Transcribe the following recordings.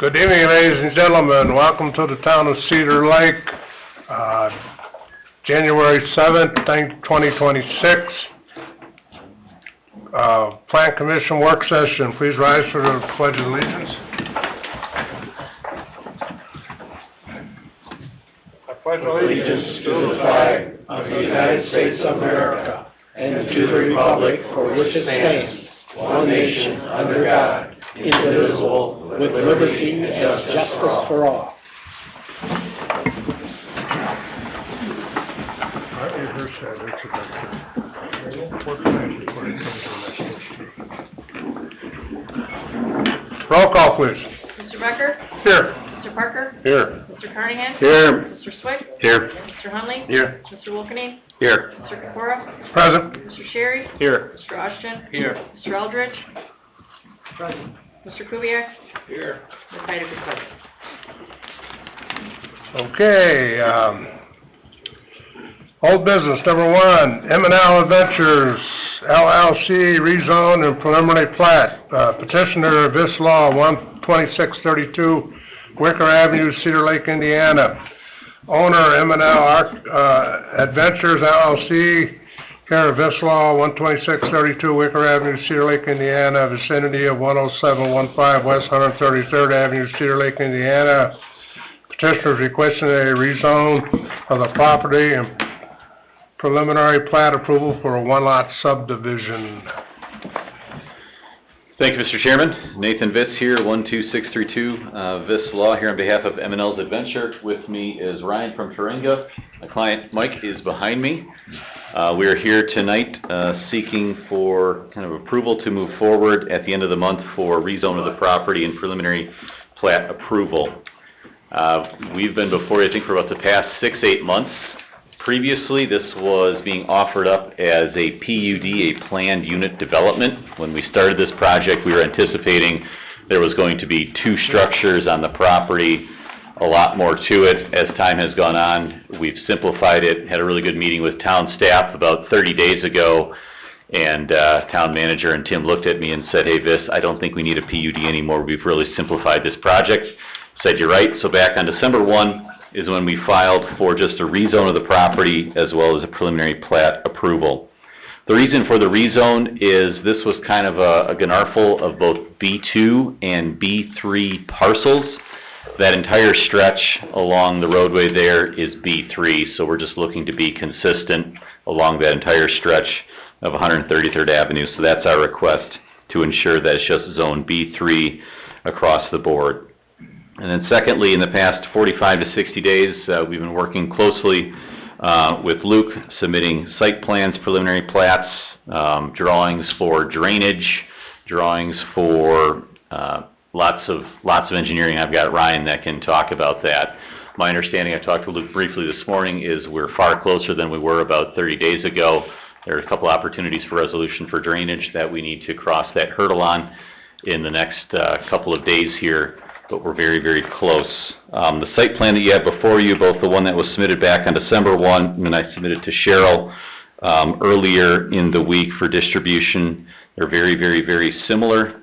Good evening, ladies and gentlemen. Welcome to the town of Cedar Lake, January 7th, 2026. Plan Commission work session. Please rise for the Pledge of Allegiance. I pledge allegiance to the flag of the United States of America and to the republic for which it stands, one nation, under God, indivisible, with liberty and justice for all. Roll call, please. Mr. Becker? Here. Mr. Parker? Here. Mr. Carnahan? Here. Mr. Swick? Here. Mr. Huntley? Here. Mr. Wilkenine? Here. Mr. Kapora? Present. Mr. Sherry? Here. Mr. Ashton? Here. Mr. Eldridge? Present. Mr. Kubiak? Here. Ms. Heidick is present. Okay, old business, number one, M&L Adventures, LLC, rezone and preliminary plat. Petitioner, Vislaw, 12632 Wicker Avenue, Cedar Lake, Indiana. Owner, M&L Adventures, LLC, care of Vislaw, 12632 Wicker Avenue, Cedar Lake, Indiana, vicinity of 10715 West 133rd Avenue, Cedar Lake, Indiana. Petitioner is requesting a rezone of the property and preliminary plat approval for a one-lot subdivision. Thank you, Mr. Chairman. Nathan Viss here, 12632 Viss Law, here on behalf of M&L's Adventure. With me is Ryan from Turinga. My client, Mike, is behind me. We are here tonight seeking for kind of approval to move forward at the end of the month for rezone of the property and preliminary plat approval. We've been before you, I think, for about the past 6-8 months. Previously, this was being offered up as a PUD, a planned unit development. When we started this project, we were anticipating there was going to be 2 structures on the property, a lot more to it. As time has gone on, we've simplified it, had a really good meeting with town staff about 30 days ago, and town manager and Tim looked at me and said, "Hey, Viss, I don't think we need a PUD anymore. We've really simplified this project." Said, "You're right." So back on December 1 is when we filed for just a rezone of the property as well as a preliminary plat approval. The reason for the rezone is this was kind of a gonarful of both B2 and B3 parcels. That entire stretch along the roadway there is B3, so we're just looking to be consistent along that entire stretch of 133rd Avenue. So that's our request, to ensure that it's just zone B3 across the board. And then secondly, in the past 45 to 60 days, we've been working closely with Luke, submitting site plans, preliminary plats, drawings for drainage, drawings for lots of engineering. I've got Ryan that can talk about that. My understanding, I talked to Luke briefly this morning, is we're far closer than we were about 30 days ago. There are a couple opportunities for resolution for drainage that we need to cross that hurdle on in the next couple of days here, but we're very, very close. The site plan that you have before you, both the one that was submitted back on December 1, and I submitted to Cheryl earlier in the week for distribution, they're very, very, very similar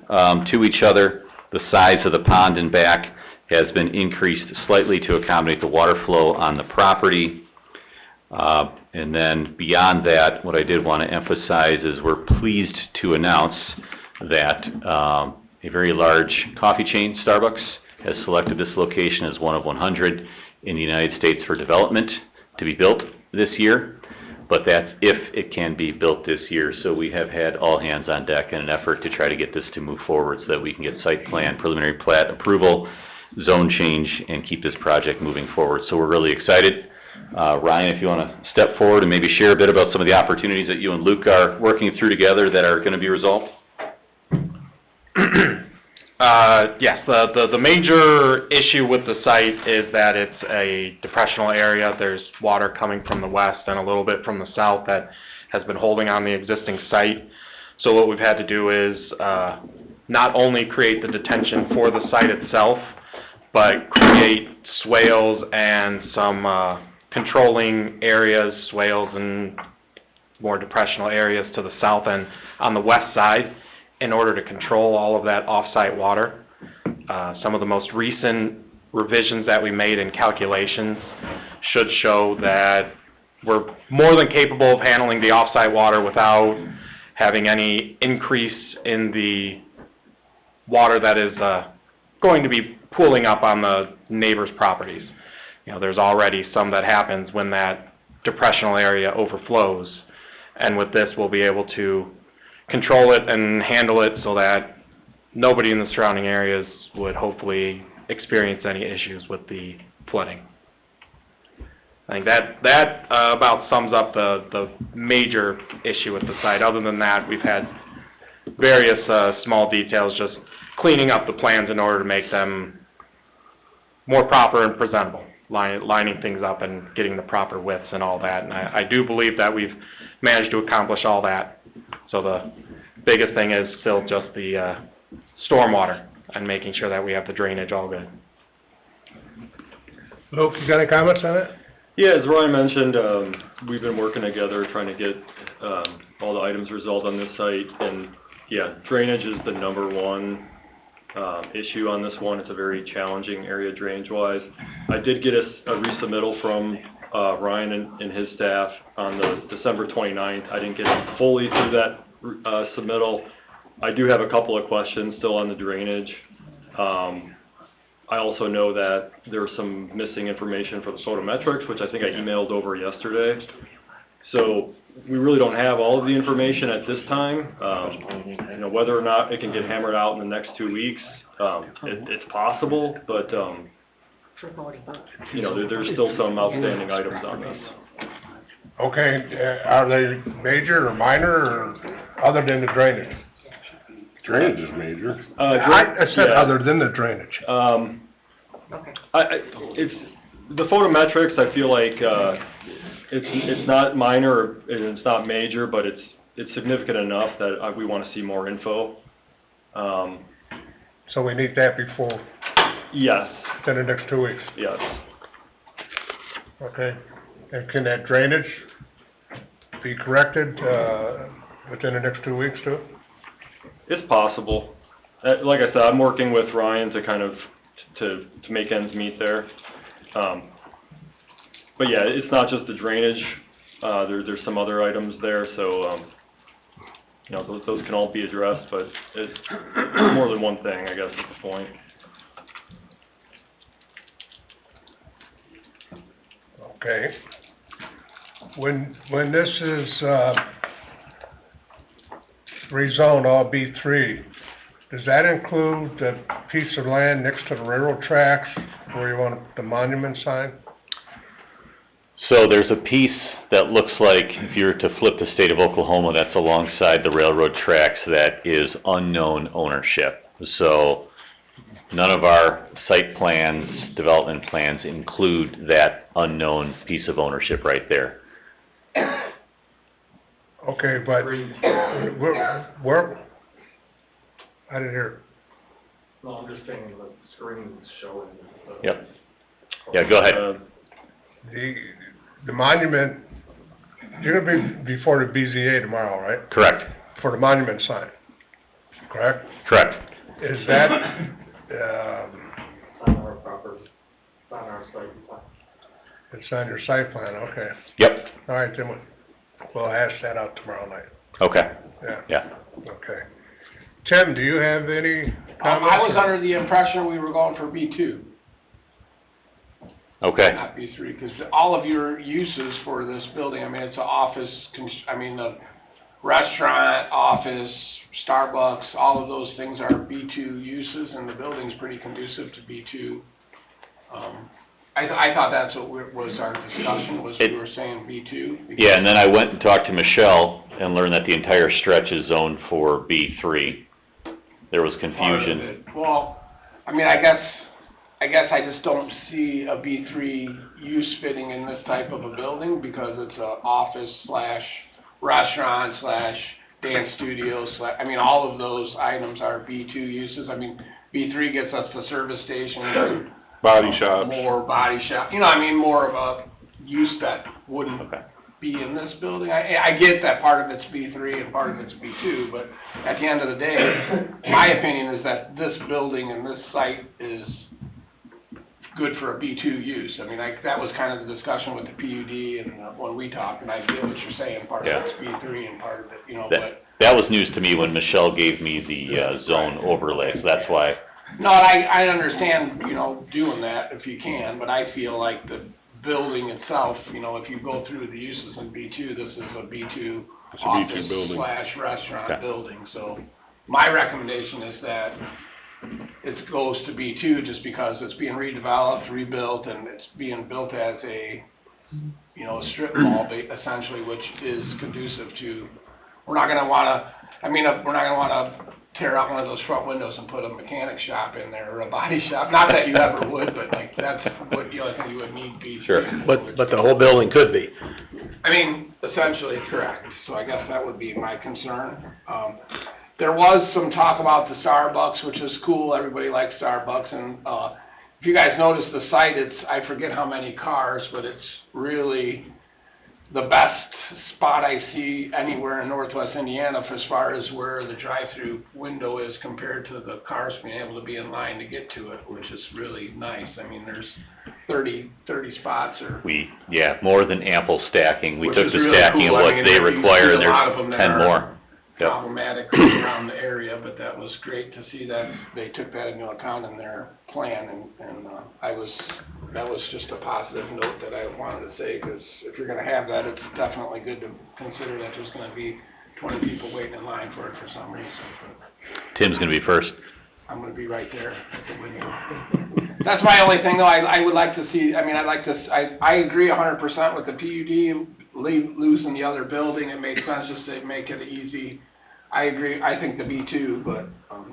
to each other. The size of the pond in back has been increased slightly to accommodate the water flow on the property. And then beyond that, what I did want to emphasize is we're pleased to announce that a very large coffee chain, Starbucks, has selected this location as one of 100 in the United States for development to be built this year. But that's if it can be built this year. So we have had all hands on deck in an effort to try to get this to move forward so that we can get site plan, preliminary plat approval, zone change, and keep this project moving forward. So we're really excited. Ryan, if you want to step forward and maybe share a bit about some of the opportunities that you and Luke are working through together that are going to be resolved. Yes, the major issue with the site is that it's a depressional area. There's water coming from the west and a little bit from the south that has been holding on the existing site. So what we've had to do is not only create the detention for the site itself, but create swales and some controlling areas, swales and more depressional areas to the south and on the west side, in order to control all of that off-site water. Some of the most recent revisions that we made in calculations should show that we're more than capable of handling the off-site water without having any increase in the water that is going to be pooling up on the neighbors' properties. You know, there's already some that happens when that depressional area overflows, and with this we'll be able to control it and handle it so that nobody in the surrounding areas would hopefully experience any issues with the flooding. I think that about sums up the major issue with the site. Other than that, we've had various small details, just cleaning up the plans in order to make them more proper and presentable, lining things up and getting the proper widths and all that. And I do believe that we've managed to accomplish all that. So the biggest thing is still just the stormwater and making sure that we have the drainage all good. Luke, you got any comments on it? Yeah, as Ryan mentioned, we've been working together trying to get all the items resolved on this site, and yeah, drainage is the number one issue on this one. It's a very challenging area drainage-wise. I did get a resubmittal from Ryan and his staff on the December 29th. I didn't get fully through that submittal. I do have a couple of questions still on the drainage. I also know that there's some missing information for the photometrics, which I think I emailed over yesterday. So we really don't have all of the information at this time. You know, whether or not it can get hammered out in the next 2 weeks, it's possible, but you know, there's still some outstanding items on this. Okay, are they major or minor, or other than the drainage? Drainage is major. I said yeah. other than the drainage. Okay. It's the photometrics. I feel like it's not minor and it's not major, but it's significant enough that we want to see more info. So we need that before, Yes. in the next 2 weeks, Yes. okay? And can that drainage be corrected, within the next 2 weeks too? It's possible. Like I said, I'm working with Ryan to kind of to make ends meet there. But yeah, it's not just the drainage. There's some other items there, so you know, those can all be addressed, but it's more than one thing, I guess, is the point. Okay. When this is, rezoned all B3, does that include the piece of land next to the railroad tracks where you want the monument sign? So there's a piece that looks like, if you were to flip the state of Oklahoma, that's alongside the railroad tracks, that is unknown ownership. So none of our site plans, development plans include that unknown piece of ownership right there. Okay, but where, I didn't hear. No, I'm just saying the screen's showing. Yep. Yeah, go ahead. The monument, you're gonna be before the BZA tomorrow, right? Correct. For the monument sign, correct? Correct. Is that, On our property, on our site plan. it's on your site plan, okay. Yep. All right, then we'll hash that out tomorrow night, Okay. yeah, Yeah. okay. Tim, do you have any comments? I was under the impression we were going for B2, Okay. not B3, because all of your uses for this building, I mean, it's an office, the restaurant, office, Starbucks, all of those things are B2 uses, and the building's pretty conducive to B2. I thought that's what was our discussion, was we were saying B2. Yeah, and then I went and talked to Michelle and learned that the entire stretch is zoned for B3. There was Part of confusion. it. Well, I mean, I guess I just don't see a B3 use fitting in this type of a building, because it's a office slash restaurant slash dance studio slash, I mean, all of those items are B2 uses. I mean, B3 gets us the service station. Body shops. More body shop, you know, I mean, more of a use that wouldn't be in this building. I get that part of it's B3 and part of it's B2, but at the end of the day, my opinion is that this building and this site is good for a B2 use. I mean, that was kind of the discussion with the PUD and when we talked, and I get what you're saying, part of it's B3 and part of it, you know, but. That was news to me when Michelle gave me the, zone overlay, so that's why. No, I understand, you know, doing that if you can, but I feel like the building itself, you know, if you go through the uses in B2, this is a B2 It's a B2 office building. / restaurant Okay. building, so my recommendation is that it goes to B2 just because it's being redeveloped, rebuilt, and it's being built as a, you know, a strip mall essentially, which is conducive to, we're not gonna wanna tear out one of those front windows and put a mechanic shop in there or a body shop. Not that you ever would, but like that's what the other thing you would need B2. Sure. But the whole building could be. I mean, essentially correct, so I guess that would be my concern. There was some talk about the Starbucks, which is cool, everybody likes Starbucks, and, if you guys notice the site, I forget how many cars, but it's really the best spot I see anywhere in northwest Indiana as far as where the drive-through window is compared to the cars being able to be in line to get to it, which is really nice. I mean, there's 30 spots or. More than ample stacking. We Which took is the really stacking cool. of I what mean, they you require, see and a lot of them there's that 10 are more. Yep. Problematic around the area, but that was great to see that they took that into account in their plan, and that was just a positive note that I wanted to say, because if you're gonna have that, it's definitely good to consider that there's gonna be 20 people waiting in line for it for some reason, but Tim's gonna be first. I'm gonna be right there at the window. That's my only thing, though, I would like to see, I agree 100% with the PUD, losing the other building, it makes sense just to make it easy. I agree, I think the B2, but,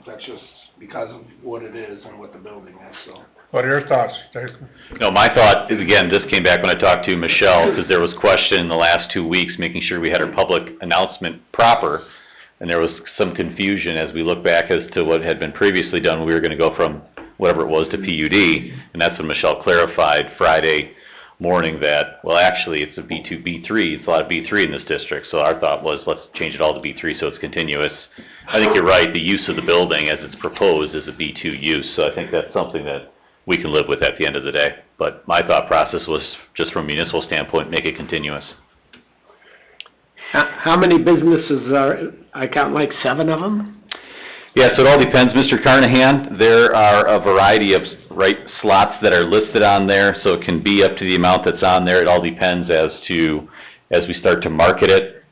that's just because of what it is and what the building is, so. What are your thoughts, Jason? No, my thought is, again, this came back when I talked to Michelle, because there was question in the last 2 weeks, making sure we had our public announcement proper, and there was some confusion as we look back as to what had been previously done. We were gonna go from whatever it was to PUD, and that's when Michelle clarified Friday morning that, well, actually, it's a B2, B3, it's a lot of B3 in this district, so our thought was, let's change it all to B3 so it's continuous. I think you're right, the use of the building as it's proposed is a B2 use, so I think that's something that we can live with at the end of the day. But my thought process was, just from a municipal standpoint, make it continuous. How many businesses I count like 7 of them? Yeah, so it all depends, Mr. Carnahan. There are a variety of, slots that are listed on there, so it can be up to the amount that's on there. It all depends as we start to market it,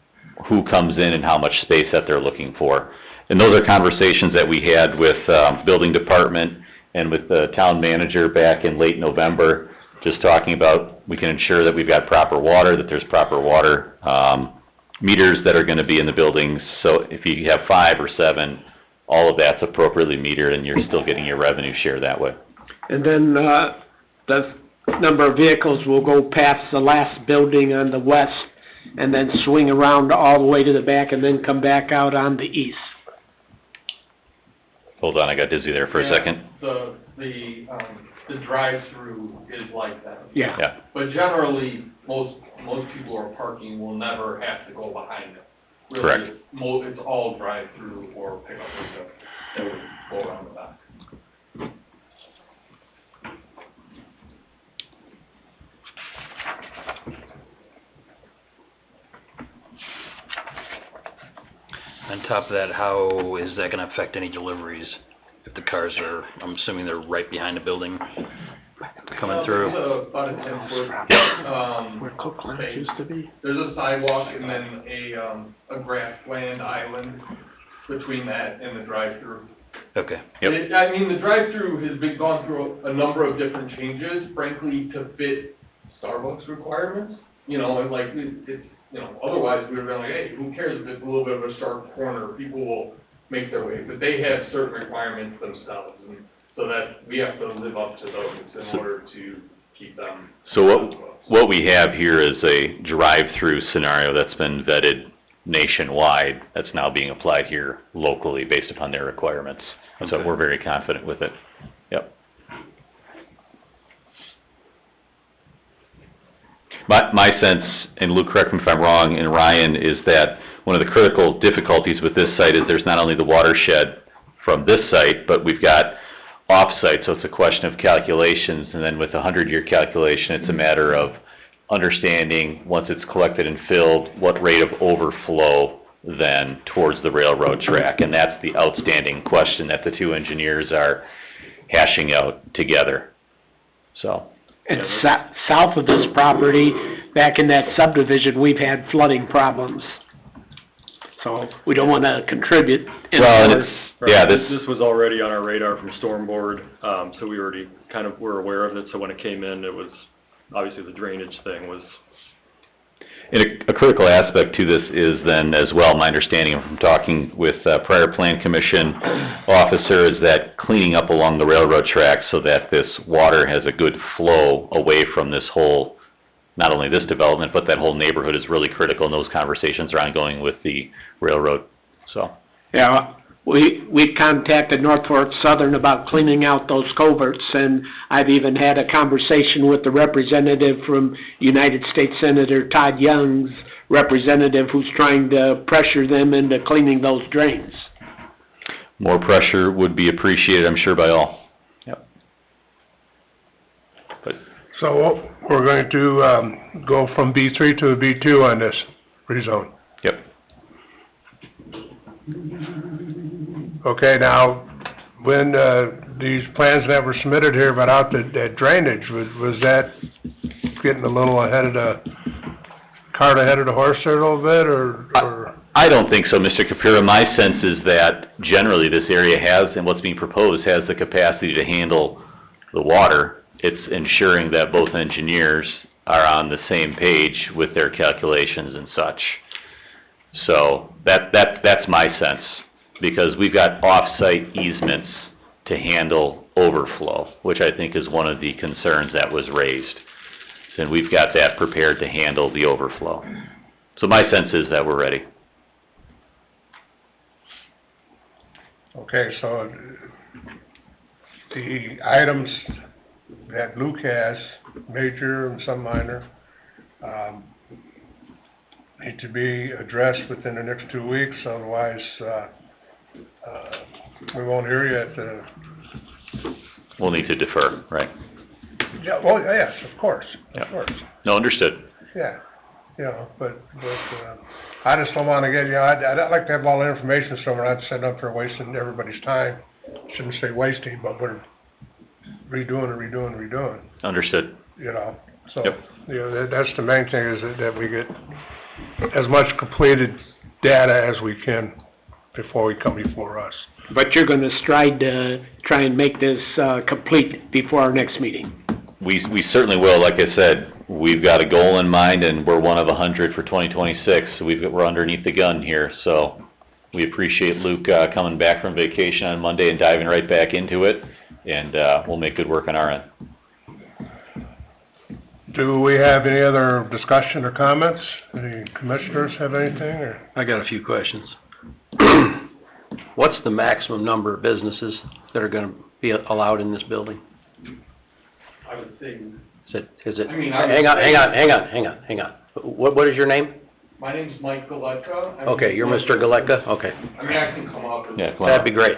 who comes in and how much space that they're looking for. And those are conversations that we had with, building department and with the town manager back in late November, just talking about, we can ensure that we've got proper water, that there's proper water, meters that are gonna be in the buildings. So if you have 5 or 7, all of that's appropriately metered, and you're still getting your revenue share that way. And then, the number of vehicles will go past the last building on the west and then swing around all the way to the back and then come back out on the east. Hold on, I got dizzy there for a second. The drive-through is like that. Yeah. Yeah, But generally, most people who are parking will never have to go behind it. Really, Correct. It's all drive-through or pick-up window that would go around the back. On top of that, how is that gonna affect any deliveries? If the cars are, I'm assuming they're right behind the building, coming through? There's about a 10-foot, Where Cookland space. used to be. There's a sidewalk and then a grassland island between that and the drive-through. Okay. Yep. The drive-through has gone through a number of different changes, frankly, to fit Starbucks requirements. Otherwise we would have been like, hey, who cares if it's a little bit of a sharp corner, people will make their way. But they have certain requirements themselves, and so that we have to live up to those in order to keep them. So what we have here is a drive-through scenario that's been vetted nationwide, that's now being applied here locally based upon their requirements. And so we're very confident with it. Yep. My sense and Luke, correct me if I'm wrong, and Ryan, is that one of the critical difficulties with this site is there's not only the watershed from this site, but we've got off-site, so it's a question of calculations, and then with a 100-year calculation, it's a matter of understanding, once it's collected and filled, what rate of overflow then towards the railroad track, and that's the outstanding question that the two engineers are hashing out together, so. And south of this property, back in that subdivision, we've had flooding problems. So we don't wanna contribute any Well, and more. it's, yeah, Right, this, this was already on our radar from Storm Board, so we already kind of were aware of it, so when it came in, it was, obviously the drainage thing was, and a critical aspect to this is then as well, my understanding from talking with prior Plan Commission officer, is that cleaning up along the railroad tracks so that this water has a good flow away from this whole, not only this development, but that whole neighborhood is really critical, and those conversations are ongoing with the railroad, so. Yeah, we contacted North Fork Southern about cleaning out those culverts, and I've even had a conversation with the representative from United States Senator Todd Young's representative, who's trying to pressure them into cleaning those drains. More pressure would be appreciated, I'm sure, by all. Yep. But, So we're going to, go from B3 to a B2 on this rezone. yep. Okay, now, when, these plans that were submitted here about that drainage, was that getting a little ahead of the, cart ahead of the horse there a little bit, or? I don't think so, Mr. Capura. My sense is that generally this area has, and what's being proposed, has the capacity to handle the water. It's ensuring that both engineers are on the same page with their calculations and such. So that's my sense, because we've got off-site easements to handle overflow, which I think is one of the concerns that was raised. And we've got that prepared to handle the overflow. So my sense is that we're ready. Okay, so the items that Luke has, major and some minor, need to be addressed within the next 2 weeks, otherwise, we won't hear you at the... We'll need to defer, right? Yeah, well, yes, of course, Yeah. of course, No, understood. yeah, you know, but, I just don't wanna get, I'd like to have all the information so we're not setting up for wasting everybody's time. Shouldn't say wasting, but we're redoing, Understood. you know, so, Yep. you know, that's the main thing, is that we get as much completed data as we can before we come before us. But you're gonna strive to try and make this, complete before our next meeting. We certainly will. Like I said, we've got a goal in mind, and we're one of 100 for 2026, so we're underneath the gun here, so we appreciate Luke, coming back from vacation on Monday and diving right back into it, and, we'll make good work on our end. Do we have any other discussion or comments? Any commissioners have anything, or? I got a few questions. What's the maximum number of businesses that are gonna be allowed in this building? I would say, Is it, I mean, I would hang on. What is your name? my name's Mike Galetka. Okay, you're Mr. Galeka? Okay, I mean, I can come up and... Yeah, come on. that'd be great.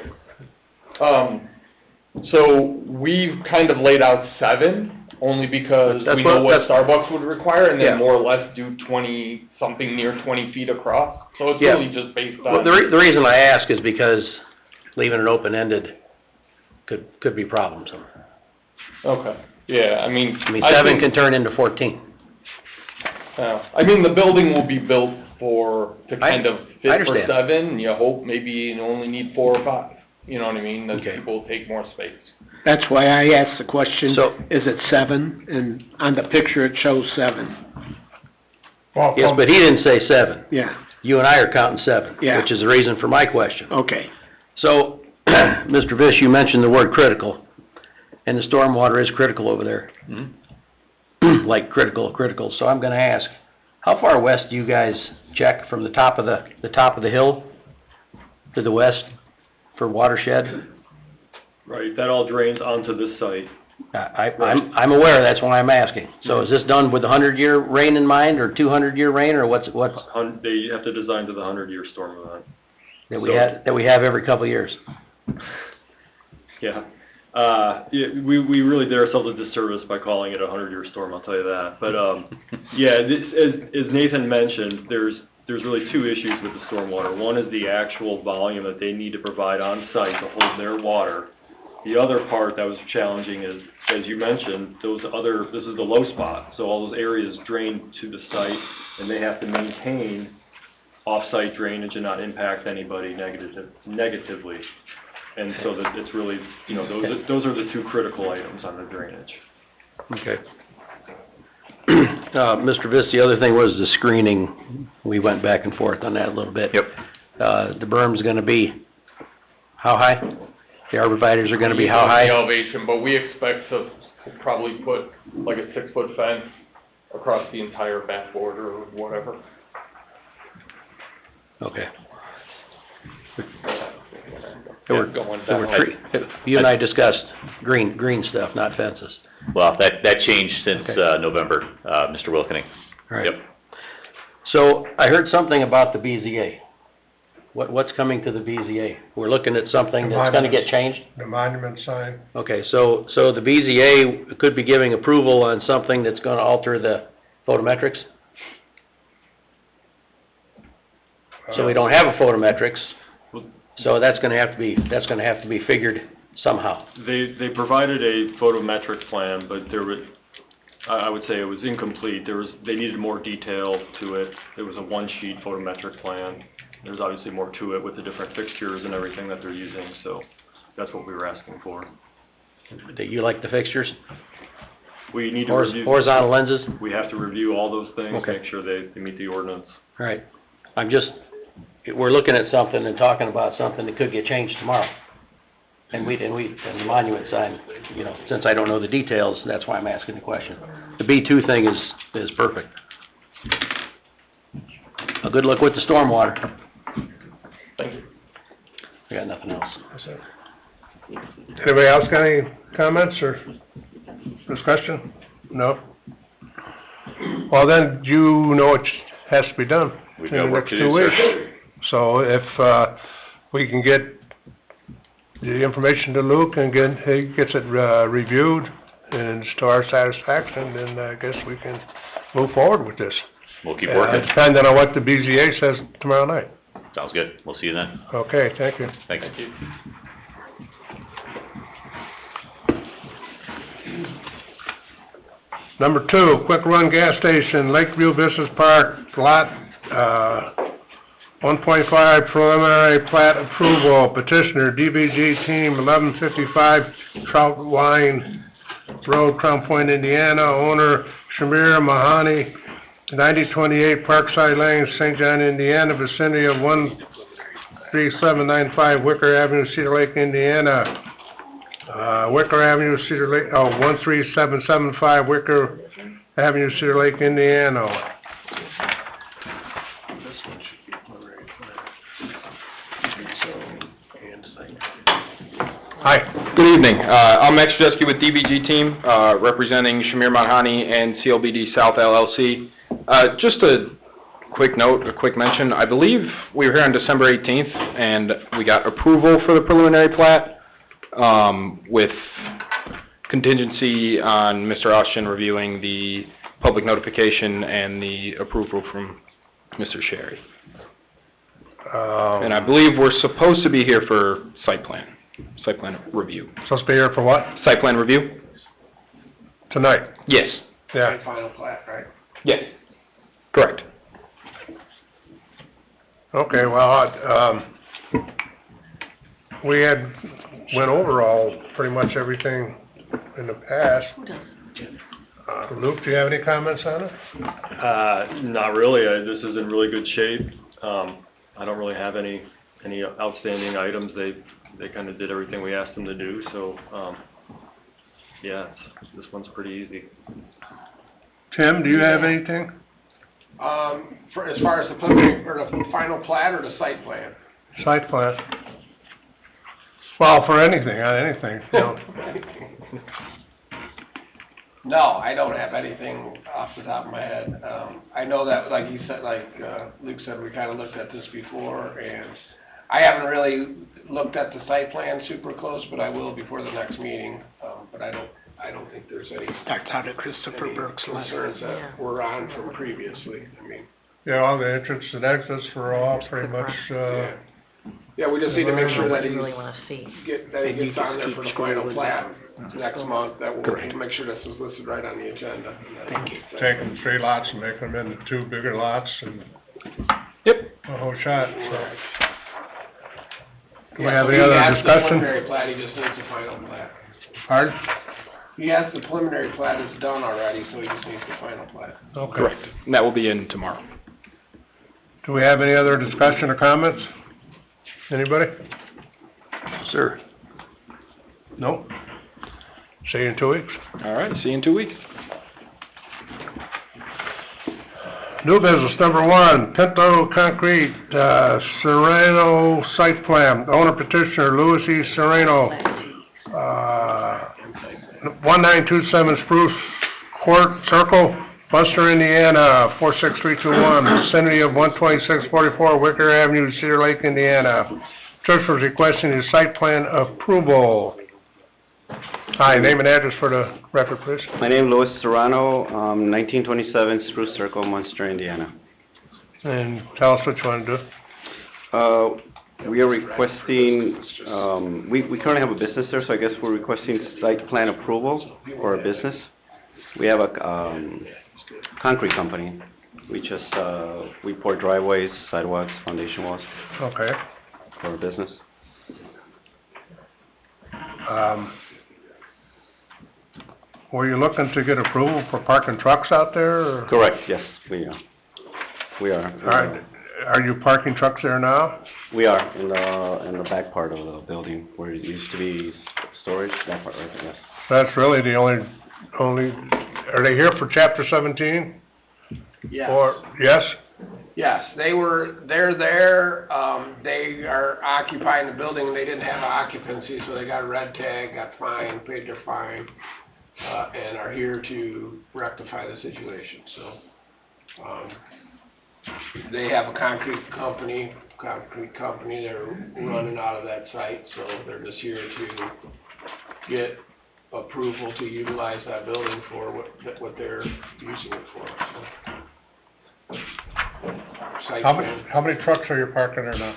So we've kind of laid out 7, only because That's we know what that's- Starbucks would require, and Yeah. then more or less do 20, something near 20 feet across. So it's Yeah. really just based Well, on... the reason I ask is because leaving it open-ended could be problemsome. Okay, yeah, I mean... I mean, I 7 think- can turn into 14. I mean, the building will be built to kind of I fit for understand. 7, and you hope maybe you only need 4 or 5. You know what I mean? That Okay. people take more space. That's why I asked the question, So- is it 7? And on the picture, it shows 7. Well, Yes, but he didn't say 7. Yeah, You and I are counting 7, Yeah. which is the reason for my question. okay. So, Mr. Vish, you mentioned the word critical, and the stormwater is critical over there. Mhm. Like critical, so I'm gonna ask, how far west do you guys check from the top of the hill to the west for watershed? right, that all drains onto this site. I'm aware, that's why I'm asking. So is this done with the 100-year rain in mind, or 200-year rain, or what's, They have to design to the 100-year storm event. that we have every couple of years? Yeah. We really did ourselves a disservice by calling it a 100-year storm, I'll tell you that. But, yeah, as Nathan mentioned, there's really two issues with the stormwater. One is the actual volume that they need to provide on site to hold their water. The other part that was challenging is, as you mentioned, this is the low spot, so all those areas drain to the site, and they have to maintain off-site drainage and not impact anybody negatively. And so that it's really, those are the two critical items on the drainage. Okay. Mr. Viss, the other thing was the screening. We went back and forth on that a little bit. Yep. The berm's gonna be how high? The arborvitae's are gonna be how high? The elevation, but we expect to probably put like a 6-foot fence across the entire back border or whatever. Okay. Going So we're down. you and I discussed green stuff, not fences. Well, that changed since, Okay. November, Mr. Wilkening. All right. Yep. So I heard something about the BZA. What's coming to the BZA? We're looking at something that's gonna get changed? The monument sign. Okay, so the BZA could be giving approval on something that's gonna alter the photometrics? So we don't have a photometrics, so that's gonna have to be figured somehow. They provided a photometric plan, but I would say it was incomplete. They needed more detail to it. It was a one-sheet photometric plan. There's obviously more to it with the different fixtures and everything that they're using, so that's what we were asking for. Do you like the fixtures? We need to review. Horizontal lenses? We have to review all those things, Okay. make sure they meet the ordinance. All right. We're looking at something and talking about something that could get changed tomorrow. And the monument sign, since I don't know the details, that's why I'm asking the question. The B2 thing is perfect. A good look with the stormwater. Thank you. I got nothing else. Anybody else got any comments or discussion? No? Well, then, you know what has to be done We've in got the work next to 2 do, weeks. sir. So if, we can get the information to Luke and he gets it, reviewed and it's to our satisfaction, then I guess we can move forward with this. We'll keep working. Depending on what the BZA says tomorrow night. Sounds good. We'll see you then. Okay, thank you. Thanks. Thank you. Number 2, Quick Run Gas Station, Lakeview Business Park, lot, 1.5 preliminary plat approval, petitioner DBG Team, 1155 Troutline Road, Crown Point, Indiana, owner Shamir Mahani, 9028 Parkside Lane, St. John, Indiana, vicinity of 13795 Wicker Avenue, Cedar Lake, Indiana. Wicker Avenue, Cedar Lake, 13775 Wicker Avenue, Cedar Lake, Indiana. Hi. Good evening. I'm Max Jesky with DBG Team, representing Shamir Manhani and CLBD South LLC. Just a quick note, a quick mention. I believe we were here on December 18th, and we got approval for the preliminary plat, with contingency on Mr. Austin reviewing the public notification and the approval from Mr. Sherry. And I believe we're supposed to be here for site plan review. Supposed to be here for what? Site plan review? Tonight? Yes. Yeah. Final plat, right? Yes. Correct. Okay, well, we had went over pretty much everything in the past. Luke, do you have any comments on it? Not really. This is in really good shape. I don't really have any outstanding items. They kind of did everything we asked them to do, so, yeah, this one's pretty easy. Tim, do you have anything? As far as the preliminary, or the final plat or the site plan? Site plan? Well, for anything, on anything, No, I don't have anything off the top of my head. I know that, like you said, Luke said, we kinda looked at this before, and I haven't really looked at the site plan super close, but I will before the next meeting. But I don't think there's any concerns that were on from previously. I mean, Yeah, all the entrance and exits for all pretty much, yeah, we just need to make sure that We he really wanna see. gets on there for the final plat next month. That we'll make sure this is listed right on the agenda. Thank you. taking 3 lots and making them into 2 bigger lots and Yep. the whole shot, so. Do we Yeah, have so any he other has the discussion? preliminary plat, he just needs the final plat. Pardon? He has the preliminary plat is done already, so he just needs the final plat. Okay. Correct. And that will be in tomorrow. Do we have any other discussion or comments? Anybody? Sir. No? See you in 2 weeks. All right, see you in 2 weeks. New business number 1, Pinto Concrete, Serrano site plan, owner petitioner Louis E. Serrano, 1927 Spruce Court Circle, Buster, Indiana, 46321, vicinity of 12644 Wicker Avenue, Cedar Lake, Indiana. Church was requesting a site plan approval. Hi, name and address for the record, please. My name is Louis Serrano, 1927 Spruce Circle, Munster, Indiana. And tell us what you want to do. We are requesting, we currently have a business there, so I guess we're requesting site plan approval for a business. We have a concrete company. We just, we pour driveways, sidewalks, foundation walls Okay. for a business. Were you looking to get approval for parking trucks out there, or? Correct, yes, we are. Are you parking trucks there now? We are in the back part of the building where it used to be storage, that part right there, yes. That's really the only, are they here for chapter 17? Yes. Or, yes? Yes, they're there, they are occupying the building, they didn't have occupancy, so they got a red tag, got fined, paid their fine, and are here to rectify the situation, so. They have a concrete company, they're running out of that site, so they're just here to get approval to utilize that building for what they're using it for, so. Site How plan. many trucks are you parking there now?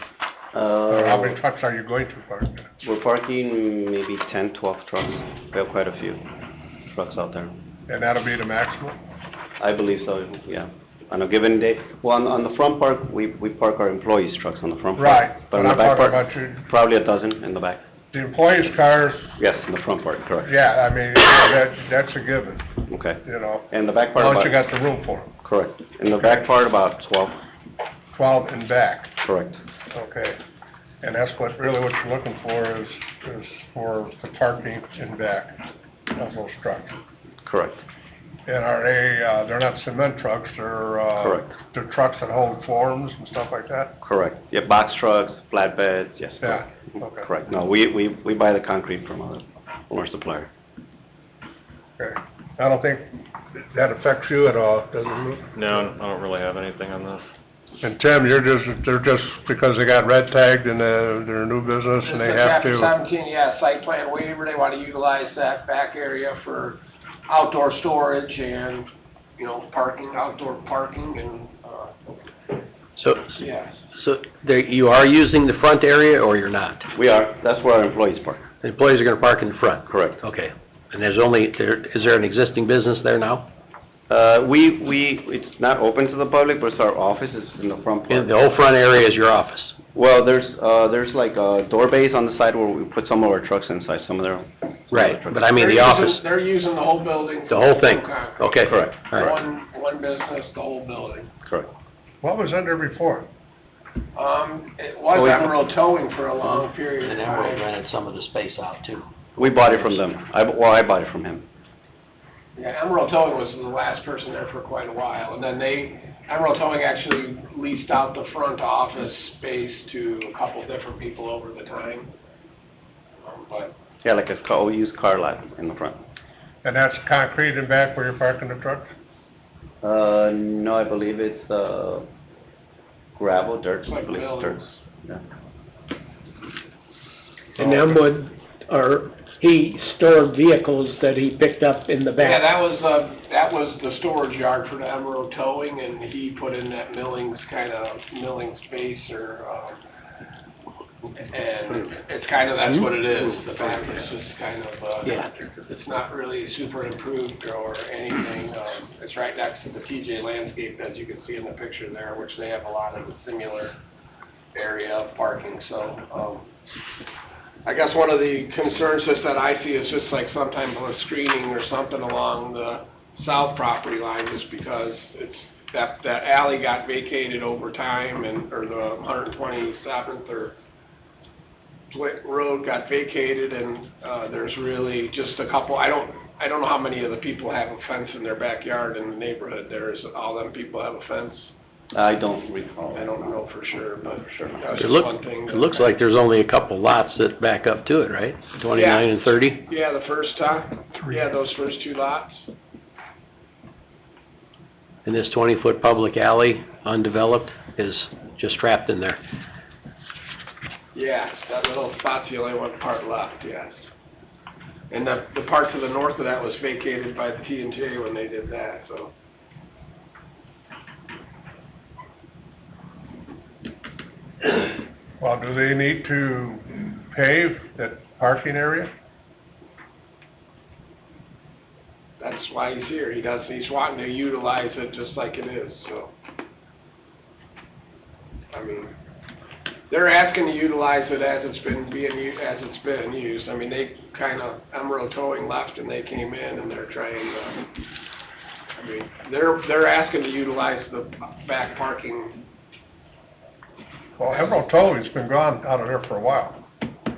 Or how many Uh, trucks are you going to park there? we're parking maybe 10, 12 trucks. We have quite a few trucks out there. And that'll be the maximum? I believe so, yeah. On a given day, well, on the front part, we park our employees' trucks on the front part. Right, But but on the I'm back talking part, about you, probably a dozen in the back. the employees' cars, Yes, in the front part, correct. yeah, I mean, that's a given, Okay. you know, And the back as part long as you about, got the room for them. correct. In the back part, about 12, 12 in back, correct. okay. And that's what you're looking for is for the parking in back of those trucks. Correct. And are they, they're not cement trucks, they're, Correct. they're trucks that hold forms and stuff like that? Correct. Yeah, box trucks, flatbeds, yes. Yeah, correct. okay. Correct. No, we buy the concrete from our supplier. Okay. I don't think that affects you at all, does it, Luke? No, I don't really have anything on this. And Tim, they're just, because they got red tagged and they're a new business and they This is have Chapter to, 17, yeah, site plan waiver, they wanna utilize that back area for outdoor storage and, you know, outdoor parking and, So, yes. so there, you are using the front area or you're not? We are, that's where our employees park. The employees are gonna park in the front? Correct. Okay. And is there an existing business there now? It's not open to the public, but it's our office, it's in the front part. And the whole front area is your office? Well, there's like a door base on the side where we put some of our trucks inside, some of their. Right, trucks. but I mean the They're office, using- They're using the whole building. the whole thing? Concrete. Okay. Correct. All right. One business, the whole building. Correct. what was under before? It was Emerald Towing for a long period And of Emerald time. rented some of the space out too. We bought it from them. I bought it from him. Yeah, Emerald Towing was the last person there for quite a while, and then Emerald Towing actually leased out the front office space to a couple different people over the time. But Yeah, like a used car lot in the front. And that's concrete in back where you're parking the trucks? No, I believe it's, gravel, dirt, It's like I believe it's dirt. millings. Yeah. And then he stored vehicles that he picked up in the Yeah, back. that was the storage yard for the Emerald Towing, and he put in that milling space or, and it's kind of, that's what it is. The back is just kind of, Yeah. it's not really super improved or anything. It's right next to the TJ Landscape, as you can see in the picture there, which they have a lot of the similar area of parking, so, I guess one of the concerns just that I see is just like sometime of a screening or something along the south property line, just because it's, that alley got vacated over time and, or the 127th or Dwight Road got vacated and, there's really just a couple, I don't know how many of the people have a fence in their backyard in the neighborhood there. Is all them people have a fence? I don't recall. I don't know for sure, but Sure. that's It just look- one thing. It looks like there's only a couple lots that back up to it, right? 29 and 30? Yeah, the first time, yeah, those first two lots. And this 20-foot public alley, undeveloped, is just trapped in there. Yes, that little spot's the only one part left, yes. And the part to the north of that was vacated by the T&J when they did that, so. Well, do they need to pave that parking area? That's why he's here. He's wanting to utilize it just like it is, so. I mean, they're asking to utilize it as it's been used. I mean, they Emerald Towing left and they came in and they're trying to, I mean, they're asking to utilize the back parking. Well, Emerald Towing's been gone out of there for a while.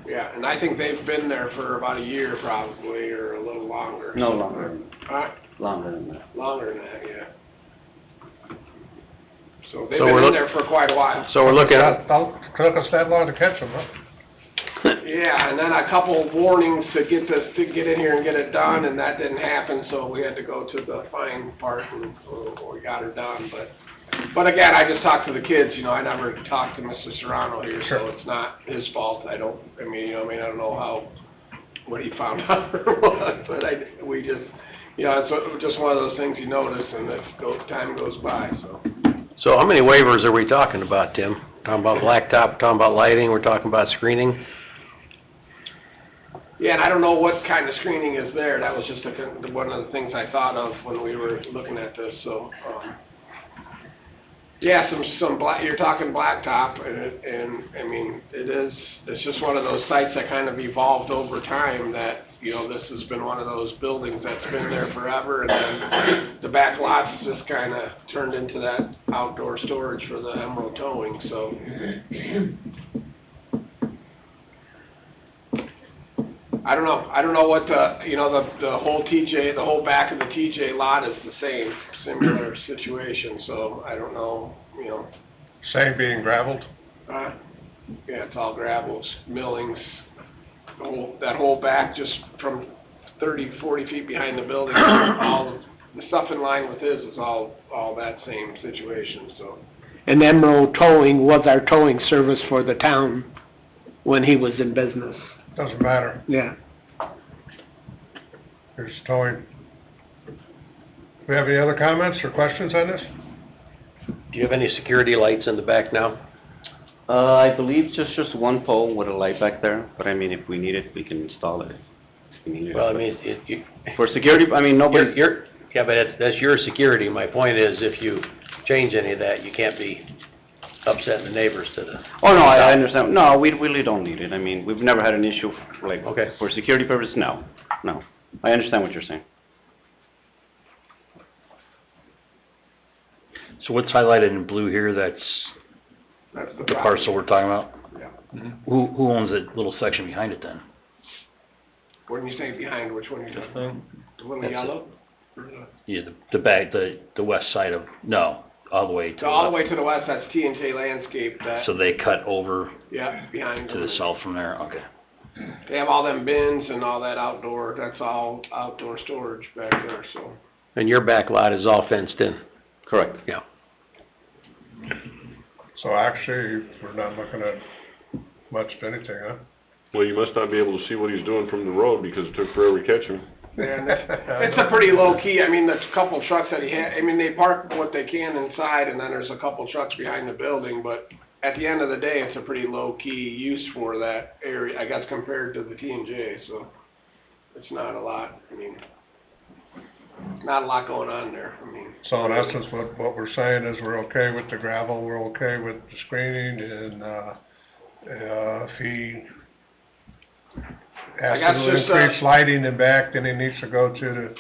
Yeah, and I think they've been there for about a year probably, or a little longer. No, longer. Longer Longer than that. than that, yeah. So they've So been we're in look- there for quite a while. So we're looking at, Took us that long to catch them, huh? Yeah, and then a couple warnings to get in here and get it done, and that didn't happen, so we had to go to the fine part, and we got her done, but again, I just talked to the kids, I never talked to Mr. Serrano here, so Sure. it's not his fault. I don't know what he found out or what, but we just, it's just one of those things you notice, and as time goes by, so. so how many waivers are we talking about, Tim? Talking about blacktop, talking about lighting, we're talking about screening? Yeah, and I don't know what kind of screening is there. That was just one of the things I thought of when we were looking at this, so, yeah, you're talking blacktop, and I mean, it's just one of those sites that kind of evolved over time that, this has been one of those buildings that's been there forever, and then the back lots just kind of turned into that outdoor storage for the Emerald Towing, so. I don't know what the whole back of the TJ lot is the same, similar situation, so I don't know, Same being gravelled? yeah, it's all gravels, millings, that whole back just from 30, 40 feet behind the building, all the stuff in line with his is all that same situation, so. And Emerald Towing was our towing service for the town when he was in business. Doesn't matter. Yeah. Here's towing. Do we have any other comments or questions on this? Do you have any security lights in the back now? I believe just one pole with a light back there, but I mean, if we need it, we can install it. If we need it. Well, I mean, For security, I mean, nobody, yeah, but that's your security. My point is, if you change any of that, you can't be upsetting the neighbors to the... oh, no, I understand. No, we really don't need it. I mean, we've never had an issue, Okay. for security purposes, no. I understand what you're saying. So what's highlighted in blue here, that's That's the property. parcel we're talking about? Yeah. Who owns that little section behind it then? When you say behind, which one are you talking about? The little That's yellow? Yeah, the back, the west side of, no, all the way to So the all the left. way to the west, that's T&J Landscape, that, So they cut over yeah, behind. to the south from there, okay. they have all them bins and all that outdoor, that's all outdoor storage back there, so. And your back lot is all fenced in? Correct. Yeah. So actually, we're not looking at much of anything, huh? Well, you must not be able to see what he's doing from the road because it took forever to catch him. And it's a pretty low key, I mean, there's a couple trucks that he had, I mean, they park what they can inside, and then there's a couple trucks behind the building, but at the end of the day, it's a pretty low key use for that area, I guess, compared to the T&J, so it's not a lot, I mean, not a lot going on there, I mean. So in essence, what we're saying is we're okay with the gravel, we're okay with the screening, and, if he has guess to just, increase lighting in back, then he needs to go to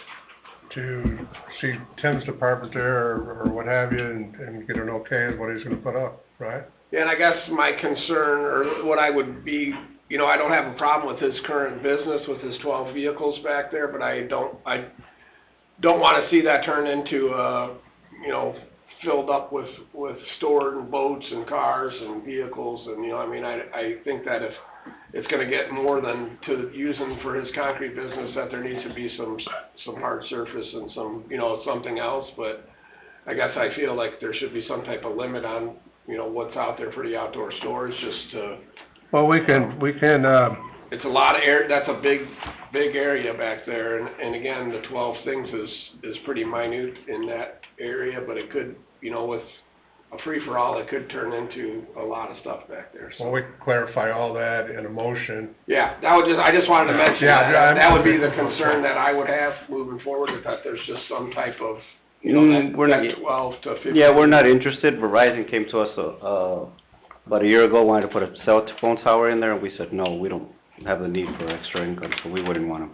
see Tim's department there, or what have you, and get an okay of what he's gonna put up, right? Yeah, and I guess my concern, or what I would be, you know, I don't have a problem with his current business with his 12 vehicles back there, but I don't wanna see that turn into, you know, filled up with stored boats and cars and vehicles, and, you know, I mean, I think that if it's gonna get more than to using for his concrete business, that there needs to be some hard surface and some, you know, something else, but I guess I feel like there should be some type of limit on, you know, what's out there for the outdoor storage, just to. Well, we can, It's a lot of air, that's a big area back there, and again, the 12 things is pretty minute in that area, but it could, you know, with a free-for-all, it could turn into a lot of stuff back there, so. well, we can clarify all that in a motion. Yeah, I just wanted to mention Yeah, that, that would be the okay. concern that I would have moving forward, is that there's just some type of, you know, We're not, that 12 to 15. yeah, we're not interested. Verizon came to us, about a year ago, wanted to put a cell phone tower in there, and we said, no, we don't have the need for extra income, so we wouldn't wanna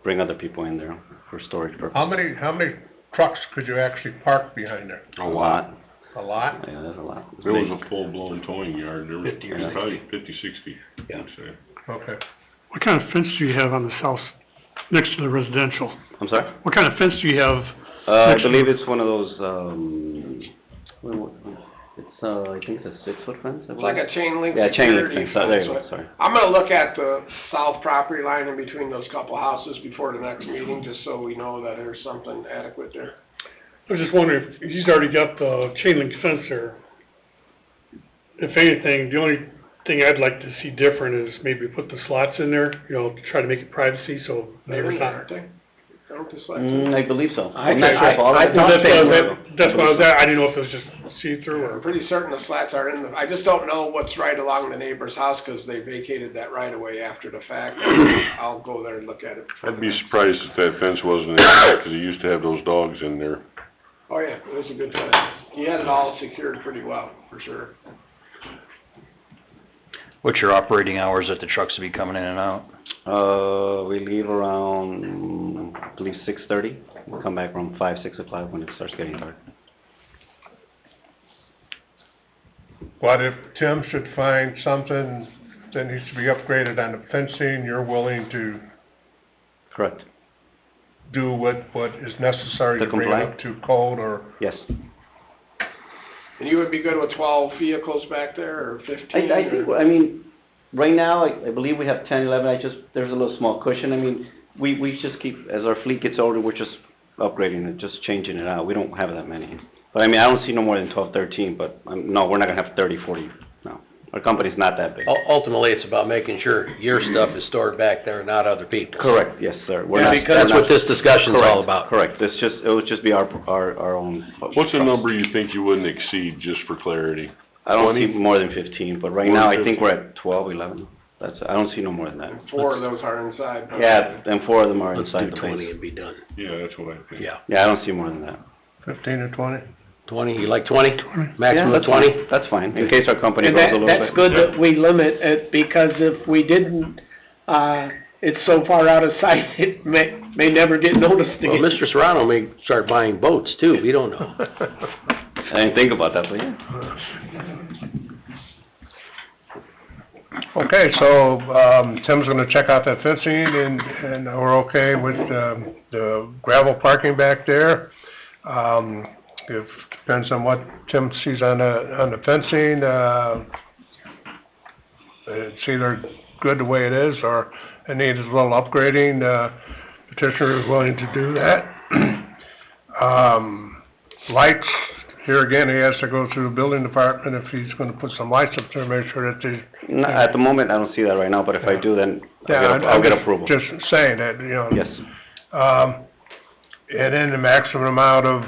bring other people in there for storage purposes. How many trucks could you actually park behind there? A lot. A lot? Yeah, there's a lot. There was a full-blown towing yard, there was 50 or probably 50, 60, Yeah. I'd say. Okay. What kind of fence do you have on the south, next to the residential? I'm sorry? What kind of fence do you have? I Next to- believe it's one of those, it's, I think it's a 6-foot fence, I It's like believe. a chain link Yeah, chain link security fence, there you fence. go, sorry. I'm gonna look at the south property line in between those couple houses before the next meeting, just so we know that there's something adequate there. I was just wondering, if he's already got the chain link fence there, if anything, the only thing I'd like to see different is maybe put the slots in there, you know, to try to make it privacy, so neighbors Aren't not. they? Aren't the slats? I believe so. I I'm not sure if all of I it- thought That's what I was at, I didn't know if it was just see-through I'm or. pretty certain the slats are in I just don't know what's right along the neighbor's house, 'cause they vacated that right away after the fact. I'll go there and look at it. I'd be surprised if that fence wasn't in there, because he used to have those dogs in there. Oh, yeah, it was a good fence. He had it all secured pretty well, for sure. What's your operating hours that the trucks will be coming in and out? We leave around, I believe 6:30. We come back around 5, 6 o'clock when it starts getting dark. What if Tim should find something that needs to be upgraded on the fencing, you're willing to Correct. do what is necessary To to bring it comply? up to code, or? Yes. And you would be good with 12 vehicles back there, or 15? I think, I mean, right now, I believe we have 10, 11, there's a little small cushion. I mean, we just keep, as our fleet gets older, we're just upgrading it, just changing it out. We don't have that many. But I mean, I don't see no more than 12, 13, but, no, we're not gonna have 30, 40, no. Our company's not that big. Ultimately, it's about making sure your stuff is stored back there, not other people's. Correct, yes, sir. We're Yeah, not- because that's we're what not- this discussion's all Correct, about. Correct, it would just be our own. What's a number you think you wouldn't exceed, just for clarity? I don't 20? see more than 15, but right More now, than I think 15. we're at 12, 11. I don't see no more than that. 4 of those are inside. Yeah, and 4 of them are Let's inside do the 20 base. and be done. Yeah, that's what I think. Yeah. Yeah, I don't see more than that. 15 or 20? 20, you like 20? Yeah, Maximum that's of 20? fine. That's fine, in case our company And grows a little bit. that's good that we limit it, because if we didn't, it's so far out of sight, it may never get noticed Well, again. Mr. Serrano may start buying boats too, we don't know. I didn't think about that, but yeah. Okay, so, Tim's gonna check out that fencing, and we're okay with, the gravel parking back there. It depends on what Tim sees on the fencing, it's either good the way it is, or it needs a little upgrading, petitioner is willing to do that. Lights, here again, he has to go through the building department if he's gonna put some lights up there, make sure that they... No, at the moment, I don't see that right now, but if I do, then I'll get approval. Just saying that, you know. Yes. And then the maximum amount of,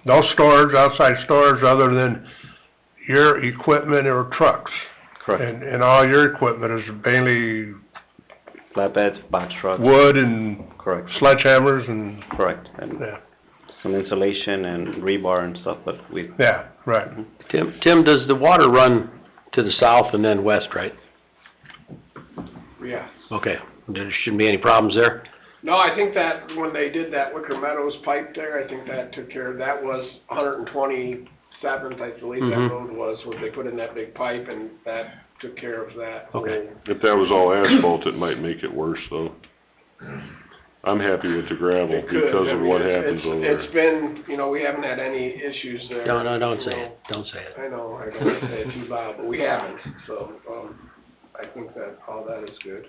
no storage, outside storage, other than your equipment or trucks. Correct. And all your equipment is mainly Flatbeds, box trucks. wood and Correct. sledgehammers and, Correct. And yeah, some insulation and rebar and stuff, but we, yeah, right. Tim, does the water run to the south and then west, right? Yeah. Okay, there shouldn't be any problems there? No, I think that when they did that Wicker Meadows pipe there, I think that took care of, that was 127th, I believe that Mhm. road was, where they put in that big pipe, and that took care of that whole... Okay. If that was all asphalt, it might make it worse, though. I'm happy with the gravel It could. because I of mean, what it's- happens over there. It's been, you know, we haven't had any issues there. No, don't you say know. it, don't say it. I know, I don't want to say it too loud, but we haven't, so, I think that all that is good.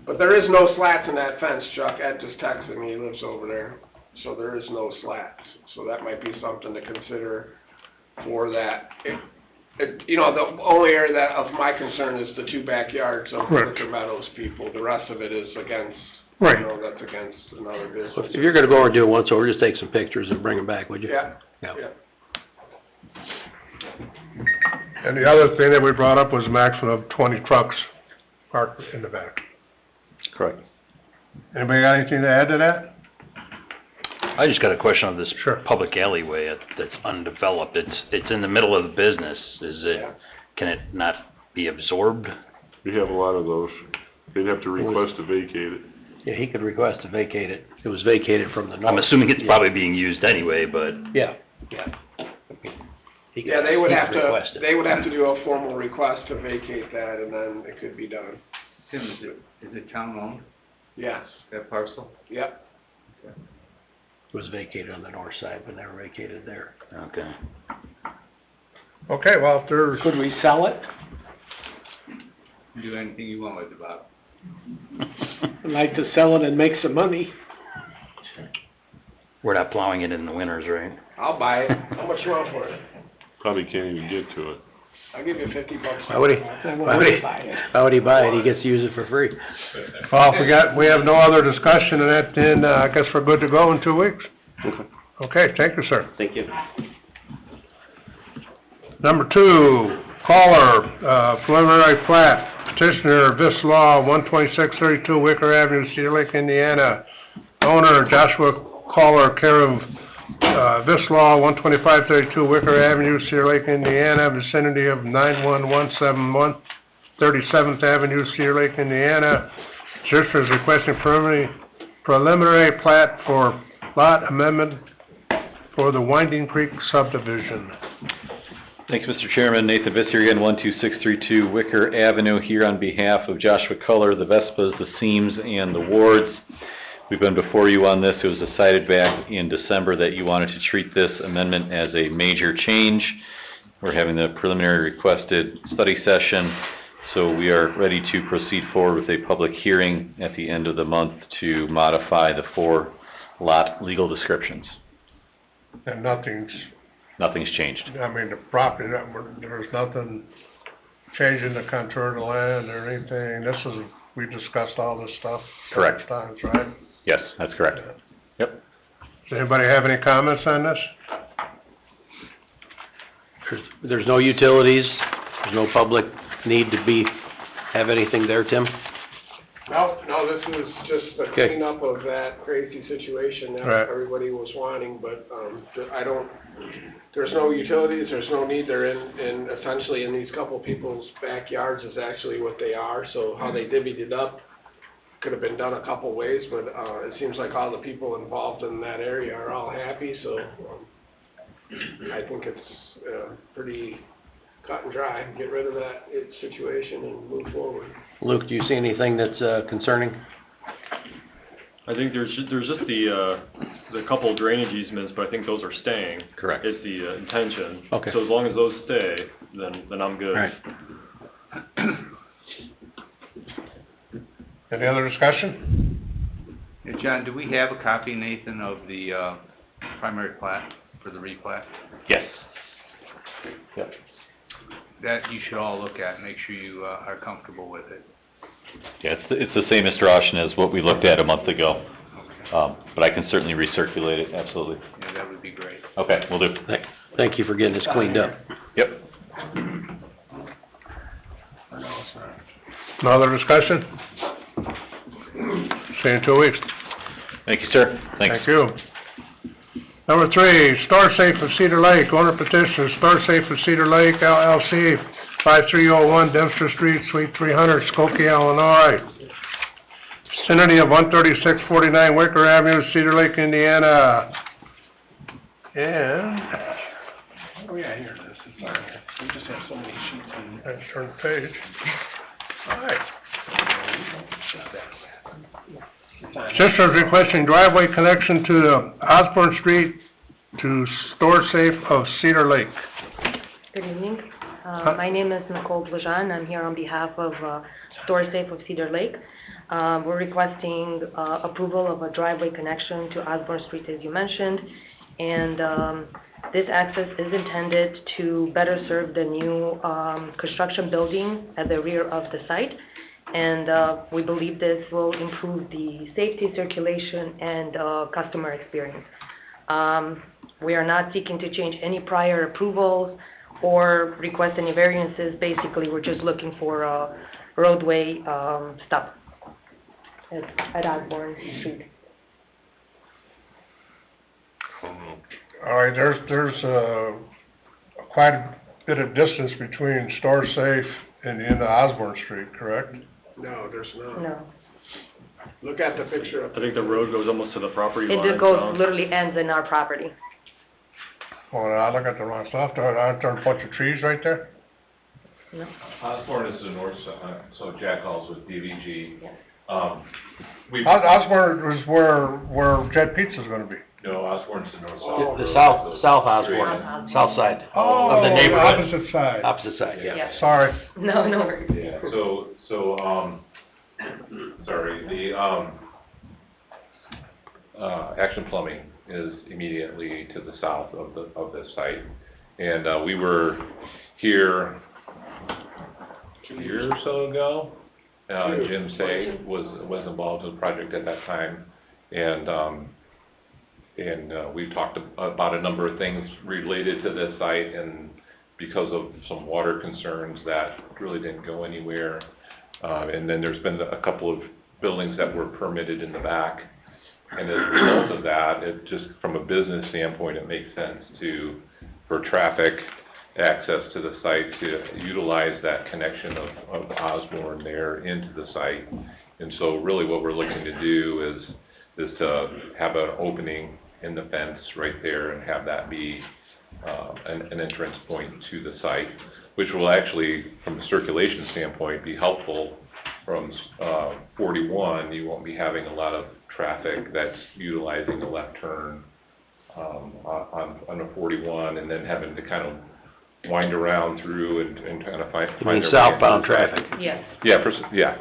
But there is no slats in that fence, Chuck. Ed just texted me, he lives over there, so there is no slats. So that might be something to consider for that. You know, the only area that, of my concern is the two backyards of Correct. Wicker Meadows people. The rest of it is against, Right. you know, that's against another business. If you're gonna go over and do it once over, just take some pictures and bring them back, would you? Yeah, Yeah. yeah. And the other thing that we brought up was a maximum of 20 trucks parked in the back. correct. Anybody got anything to add to that? I just got a question on this Sure. public alleyway that's undeveloped. It's in the middle of the business. Is it, Yeah. can it not be absorbed? We have a lot of those. They'd have to request to vacate it. Yeah, he could request to vacate it. It was vacated from the north. I'm assuming it's Yeah. probably being used anyway, but Yeah, yeah. He could- Yeah, they would he have could to, request it. they would have to do a formal request to vacate that, and then it could be done. Tim, is it town owned, Yes, that parcel? yep. It was vacated on the north side, but never vacated there. okay. Okay, well, if there's, Could we sell it? Do anything you want with it, Bob. I'd like to sell it and make some money. We're not plowing it in the winters, right? I'll buy it. How much you want for it? Probably can't even get to it. I'll give you $50. Why would he, why would he buy it? He gets to use it for free. well, if we have no other discussion on that, then I guess we're good to go in 2 weeks. Okay. Okay, thank you, sir. Thank you. Number 2, caller, preliminary plat, petitioner, Vis Law, 12632 Wicker Avenue, Cedar Lake, Indiana. Owner, Joshua Caller, care of, Vis Law, 12532 Wicker Avenue, Cedar Lake, Indiana, vicinity of 91171 37th Avenue, Cedar Lake, Indiana. Petitioner is requesting preliminary plat for lot amendment for the Winding Creek subdivision. Thanks, Mr. Chairman. Nathan Viss here again, 12632 Wicker Avenue, here on behalf of Joshua Culler, the Vespas, the Seams, and the Wards. We've been before you on this. It was decided back in December that you wanted to treat this amendment as a major change. We're having the preliminary requested study session, so we are ready to proceed forward with a public hearing at the end of the month to modify the 4 lot legal descriptions. And nothing's, Nothing's changed. I mean, the property, there's nothing changing the contour of the land or anything. This is, we discussed all this stuff. Correct. several times, right? Yes, that's correct. Yep. Does anybody have any comments on this? There's no utilities, there's no public need to have anything there, Tim? No, this is just a Okay. cleanup of that crazy situation that Right. everybody was wanting, but, there's no utilities, there's no need, they're in essentially in these couple people's backyards is actually what they are, so how they divvied it up could have been done a couple ways, but, it seems like all the people involved in that area are all happy, so, I think it's, pretty cut and dry, get rid of that situation and move forward. Luke, do you see anything that's concerning? I think there's just the couple drainage easements, but I think those are staying. Correct. Is the intention. Okay. So as long as those stay, then I'm good. Right. Any other discussion? Hey, John, do we have a copy, Nathan, of the, primary plat for the replat? Yes. Yep. That you should all look at, make sure you, are comfortable with it. Yeah, it's the same, Mr. Austin, as what we looked at a month ago. But I can certainly recirculate it, absolutely. Yeah, that would be great. Okay, will do. Thank you for getting this cleaned up. Yep. No other discussion? See you in 2 weeks. Thank you, sir. Thanks. Thank you. Number 3, Store Safe of Cedar Lake, owner petition, Store Safe of Cedar Lake LLC, 5301 Dempster Street, Suite 300, Skokie, Illinois. Vicinity of 13649 Wicker Avenue, Cedar Lake, Indiana. And, Oh, yeah, here it is. It's on here. We just have so many sheets and. let's turn the page. All right. Petitioner is requesting driveway connection to the Osborne Street to Store Safe of Cedar Lake. Good evening. My name is Nicole Blajan. I'm here on behalf of Store Safe of Cedar Lake. We're requesting approval of a driveway connection to Osborne Street, as you mentioned. And this access is intended to better serve the new construction building at the rear of the site. And we believe this will improve the safety, circulation, and customer experience. We are not seeking to change any prior approvals or request any variances. Basically, we're just looking for a roadway stop at Osborne Street. All right, there's quite a bit of distance between Store Safe and the end of Osborne Street, correct? No, there's not. No. Look at the picture. I think the road goes almost to the property line. It goes, literally ends in our property. Oh, I look at the wrong stuff, aren't there a bunch of trees right there? No. Osborne is the north side, so Jack Hall's with DVG. Yes. Osborne is where Jet Pizza's gonna be. No, Osborne's the north side. The south Osborne, south side Oh, of the neighborhood. opposite side. Opposite side, yeah. Yeah. Sorry. No, no worries. Yeah, sorry, the, Action Plumbing is immediately to the south of this site. And, we were here 2 years or so ago. Jim Say was involved in the project at that time. And we talked about a number of things related to this site, and because of some water concerns, that really didn't go anywhere. And then there's been a couple of buildings that were permitted in the back. And as a result of that, it just, from a business standpoint, it makes sense for traffic access to the site, to utilize that connection of Osborne there into the site. And so really what we're looking to do is to have an opening in the fence right there and have that be an entrance point to the site, which will actually, from a circulation standpoint, be helpful. From 41, you won't be having a lot of traffic that's utilizing the left turn on a 41, and then having to kind of wind around through and kind of find their way southbound into the site. traffic. Yes. Yeah.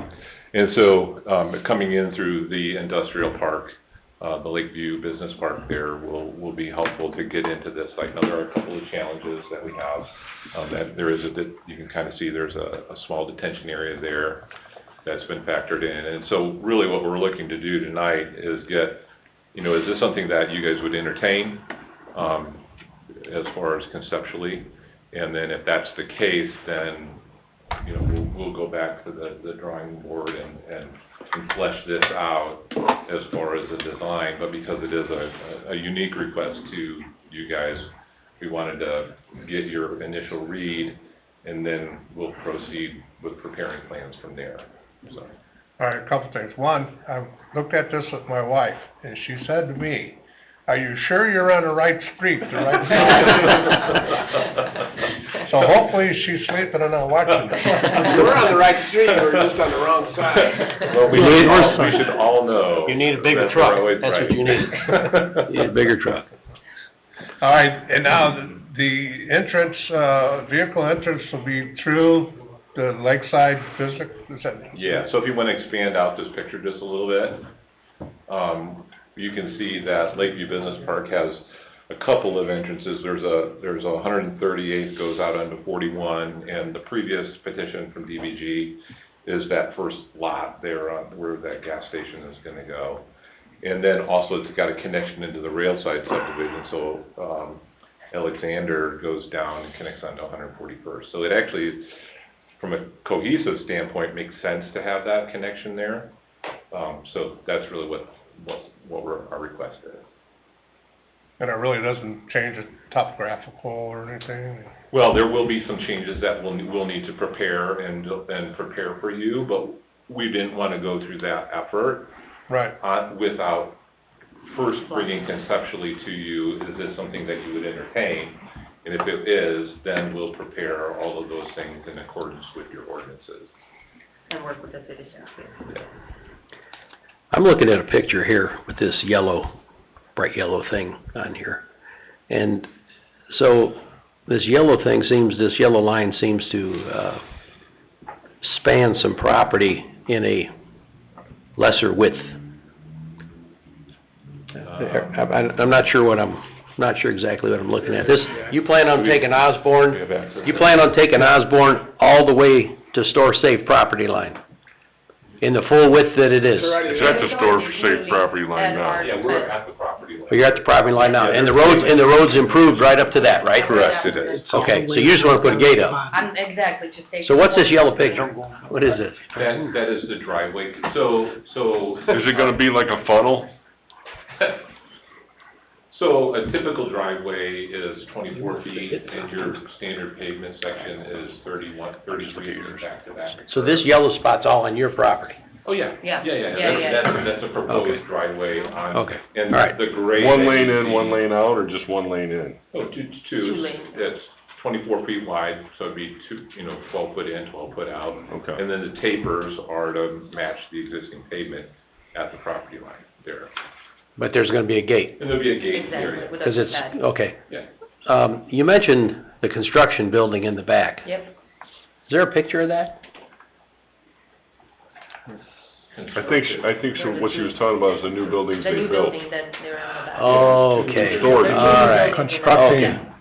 And so, coming in through the industrial park, the Lakeview Business Park there will be helpful to get into this site. Now, there are a couple of challenges that we have. That there is you can kind of see there's a small detention area there that's been factored in. And so really what we're looking to do tonight is is this something that you guys would entertain, as far as conceptually? And then if that's the case, then, we'll go back to the drawing board and flesh this out as far as the design. But because it is a unique request to you guys, we wanted to get your initial read, and then we'll proceed with preparing plans from there, so. All right, a couple things. One, I looked at this with my wife, and she said to me, "Are you sure you're on the right street, the right street?" So hopefully she's sleeping and not watching this. We're on the right street, we're just on the wrong side. Well, we should all know. You need a bigger that truck, we're always that's right. what you need. You need a bigger truck. All right, and now the entrance, vehicle entrance will be through the lakeside visit, is that? Yeah, so if you wanna expand out this picture just a little bit, you can see that Lakeview Business Park has a couple of entrances. There's a 138 goes out onto 41, and the previous petition from DBG is that first lot there on where that gas station is gonna go. And then also it's got a connection into the Railside subdivision, so, Alexander goes down and connects onto 141st. So it actually, from a cohesive standpoint, makes sense to have that connection there. So that's really what our request is. And it really doesn't change the topographical or anything? Well, there will be some changes that we'll need to prepare and prepare for you, but we didn't want to go through that effort. Right. Without first bringing conceptually to you, is this something that you would entertain? And if it is, then we'll prepare all of those things in accordance with your ordinances. And work with the city staff. I'm looking at a picture here with this yellow, bright yellow thing on here. And so this yellow line seems to span some property in a lesser width. I'm not sure exactly what I'm looking at. You plan on taking Osborne all the way to Store Safe property line? In the full width that it is? It's at the Store Safe property line now. Yeah, we're at the property line. Well, you're at the property line now, and the road's improved right up to that, right? Correct, it is. Okay, so you just wanna put a gate up. Exactly, just take. So what's this yellow picture? What is this? That is the driveway, so. Is it gonna be like a funnel? So a typical driveway is 24 feet, and your standard pavement section is 33 back to back. So this yellow spot's all on your property? Oh, yeah. Yeah. That's a proposed driveway on. Okay. And All right. the grade. One that lane you in, see- one lane out, or just one lane in? Oh, two lanes. It's 24 feet wide, so it'd be 12 foot in, 12 foot out. Okay. And then the tapers are to match the existing pavement at the property line there. But there's gonna be a gate? And there'll be a gate Exactly, area. with Because a it's, pad. okay. Yeah. You mentioned the construction building in the back. Yep. Is there a picture of that? I think so what she was talking about is the new buildings The they new built. building that they're on the back. Okay, Storage. all right.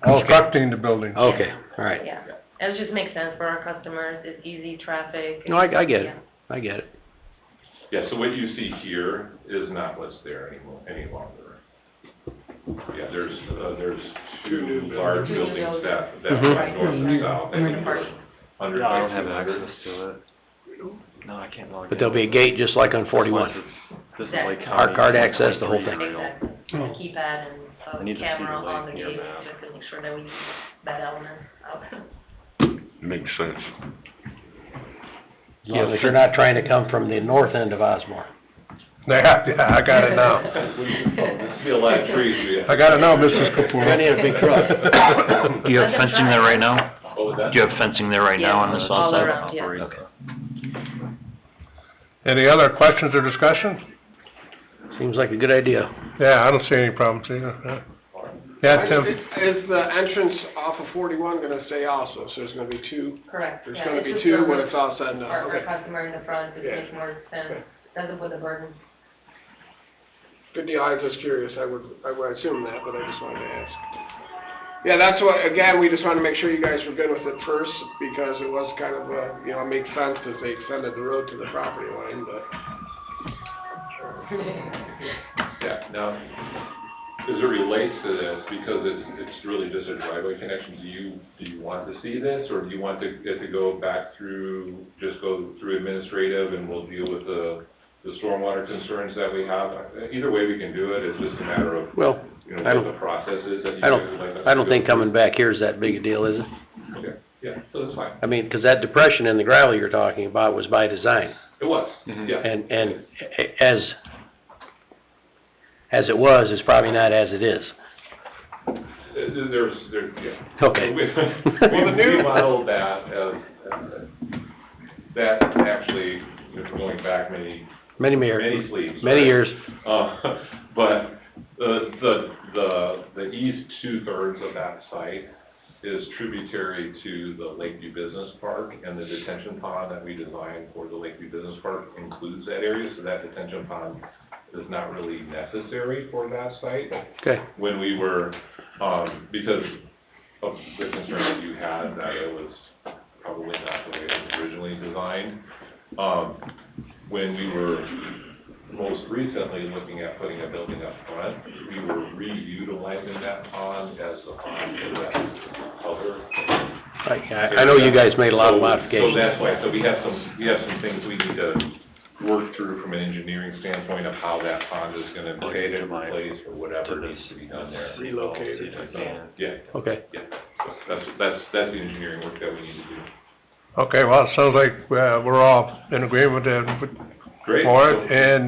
Constructing the building. Okay, all right. Yeah, it just makes sense for our customers, it's easy traffic. No, I get it, Yeah. I get it. Yeah, so what you see here is not what's there any longer. Yeah, there's two large Two buildings buildings. that Mhm. run north and south. I think Parking. 100 Yeah, I by don't have 200. access to it. No, I can't log in. But there'll be a gate just like on 41. This is Exactly. Lake Hard County. card access, the whole thing. Exactly, a keypad I and need a to see camera the on the lake near gate, map. just to make sure that we keep that element out. Makes sense. As long as you're not trying to come from the north end of Osborne. Yeah, I got it now. There'll be a lot of trees. I got it now, Mrs. Kapoor. You're gonna need a big truck. Do you have fencing there right now? What was that? Do you have fencing there right now on the Yeah, south all side? around, yeah. Okay. Any other questions or discussion? Seems like a good idea. Yeah, I don't see any problems either. Yeah, Tim? Is the entrance off of 41 gonna stay also? So there's gonna be two, Correct. there's yeah, gonna it's be just two for when it's all said and done? Our Okay. customer in the front, it Yeah. makes more sense, Okay. doesn't put the burden. Good deal, I was just curious, I would assume that, but I just wanted to ask. Yeah, that's what, again, we just wanted to make sure you guys were good with it first, because it was kind of it makes sense that they extended the road to the property line, but. Yeah, now, as it relates to this, because it's really just a driveway connection, do you want to see this, or do you want it to go back through, just go through administrative and we'll deal with the stormwater concerns that we have? Either way we can do it, it's just a matter of, Well, I what don't, the process is that you I guys would like us don't, to I don't go think through. coming back here is that big a deal, is it? Okay, yeah, so that's fine. I mean, 'cause that depression in the gravel you're talking about was by design. It was, Mhm. yeah. And as it was, it's probably not as it is. Yeah. Okay. We modeled that as, that actually, going back many sleeps. Many right? years. But the east 2/3 of that site is tributary to the Lakeview Business Park, and the detention pond that we designed for the Lakeview Business Park includes that area, so that detention pond is not really necessary for that site. Okay. When we were, because of the concern that you had, that it was probably not the way it was originally designed. When we were most recently looking at putting a building up front, we were reutilizing that pond as the pond for that other. I know you guys made a lot of So modifications. that's why, so we have some things we need to work through from an engineering standpoint of how that pond is gonna be replaced or whatever needs to be done there. Relocated. Yeah, Okay. yeah, that's the engineering work that we need to do. Okay, well, it sounds like, we're all in agreement with Great. for it, and,